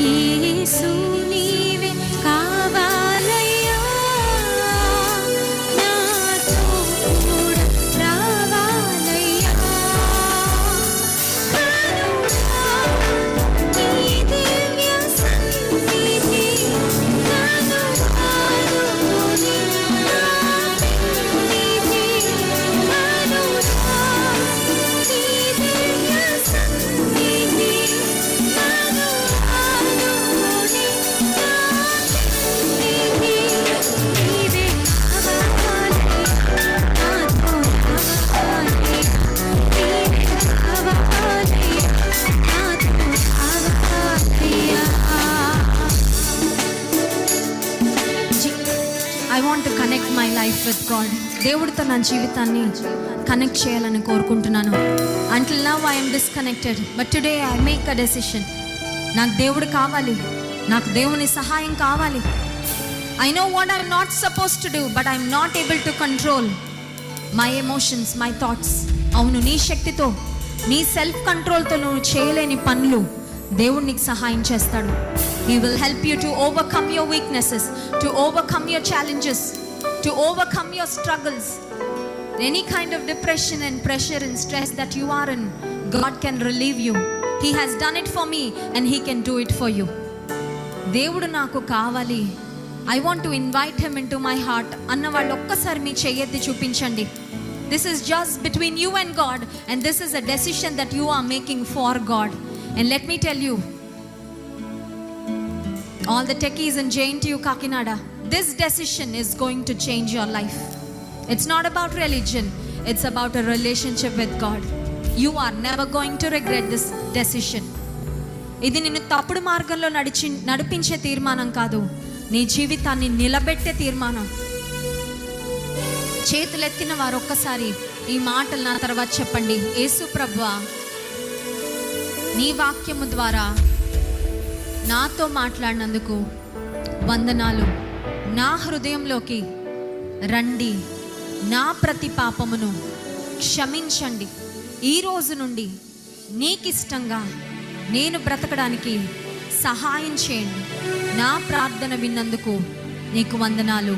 యేసు నీవే కావాలయ్యా, నాతో కూడా రావాలయ్యా. నీ దివ్య సన్నిధి నన్ను ఆదుకొని, నా పెన్నిధి నన్ను నీ దివ్య సన్నిధి నన్ను ఆదుకొని, నా పెన్నిధి నీవే కావాలి, నాతో కావాలి, నీవే కావాలి, నాతో కావాలయ్యా. I want to connect my life with God. దేవుడితో నా జీవితాన్ని కనెక్ట్ చేయాలని కోరుకుంటున్నాను. Until now I'm disconnected, but today I make a decision. నాకు దేవుడు కావాలి, నాకు దేవుని సహాయం కావాలి. I know what I'm not suppose to do, but I'm not able to control my emotions, my thoughts. అవును, నీ శక్తితో, నీ సెల్ఫ్ కంట్రోల్తో నువ్వు చేయలేని పనులు దేవుడు నీకు సహాయం చేస్తాడు. He will help you to overcome your weaknesses, to overcome your challenges, to overcome your struggles. Any kind of depression and pressure and stress that you are in, God can relieve you. He has done it for me and He can do it for you. దేవుడు నాకు కావాలి, I want to invite Him into my heart అన్న వాళ్ళు ఒక్కసారి మీ చెయ్యెత్తి చూపించండి. This is just between you and God, and this is a decision that you are making for God. And let me tell you, all the techies in JNTU Kakinada, this decision is going to change your life. It's not about religion, it's about a relationship with God. You are never going to regret this decision. ఇది నిన్ను తప్పుడు మార్గంలో నడిపించే తీర్మానం కాదు, నీ జీవితాన్ని నిలబెట్టే తీర్మానం. చేతులెత్తిన వారు ఒక్కసారి ఈ మాటలు నా తర్వాత చెప్పండి. యేసు ప్రభువా, నీ వాక్యము ద్వారా నాతో మాట్లాడినందుకు వందనాలు. నా హృదయంలోకి రండి, నా ప్రతి పాపమును క్షమించండి. ఈ రోజు నుండి నీకిష్టంగా నేను బ్రతకడానికి సహాయం చేయండి. నా ప్రార్థన విన్నందుకు నీకు వందనాలు.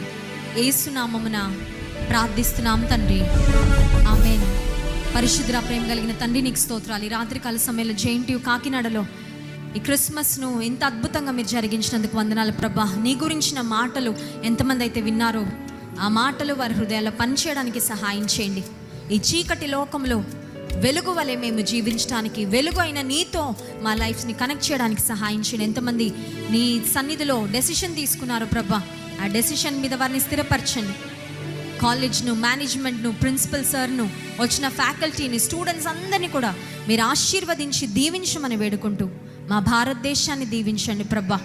యేసునామమున ప్రార్థిస్తున్నాం తండ్రి, ఆమేన్. పరిశుద్ధ ప్రేమ కలిగిన తండ్రి, నీకు స్తోత్రాలు. ఈ రాత్రికాల సమయంలో జేఎన్టీయూ కాకినాడలో ఈ క్రిస్మస్ను ఎంత అద్భుతంగా మీరు జరిగించినందుకు వందనాలు ప్రభా. నీ గురించిన మాటలు ఎంతమంది అయితే విన్నారో ఆ మాటలు వారి హృదయాల్లో పనిచేయడానికి సహాయం చేయండి. ఈ చీకటి లోకంలో వెలుగు వలె మేము జీవించడానికి, వెలుగు అయిన నీతో మా లైఫ్ని కనెక్ట్ చేయడానికి సహాయం చేయండి. ఎంతమంది నీ సన్నిధిలో డెసిషన్ తీసుకున్నారో ప్రభా, ఆ డెసిషన్ మీద వారిని స్థిరపరచండి. కాలేజ్ను, మేనేజ్మెంట్ను, ప్రిన్సిపల్ సార్ను, వచ్చిన ఫ్యాకల్టీని, స్టూడెంట్స్ అందరినీ కూడా మీరు ఆశీర్వదించి దీవించమని వేడుకుంటూ మా భారతదేశాన్ని దీవించండి ప్రభా.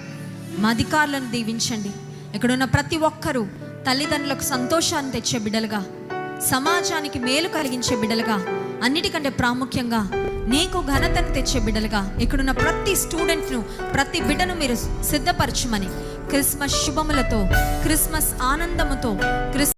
మా అధికారులను దీవించండి. ఇక్కడున్న ప్రతి ఒక్కరూ తల్లిదండ్రులకు సంతోషాన్ని తెచ్చే బిడ్డలుగా, సమాజానికి మేలు కలిగించే బిడ్డలుగా, అన్నిటికంటే ప్రాముఖ్యంగా నీకు ఘనతను తెచ్చే బిడ్డలుగా ఇక్కడున్న ప్రతి స్టూడెంట్ను, ప్రతి బిడ్డను మీరు సిద్ధపరచమని క్రిస్మస్ శుభములతో, క్రిస్మస్ ఆనందముతో,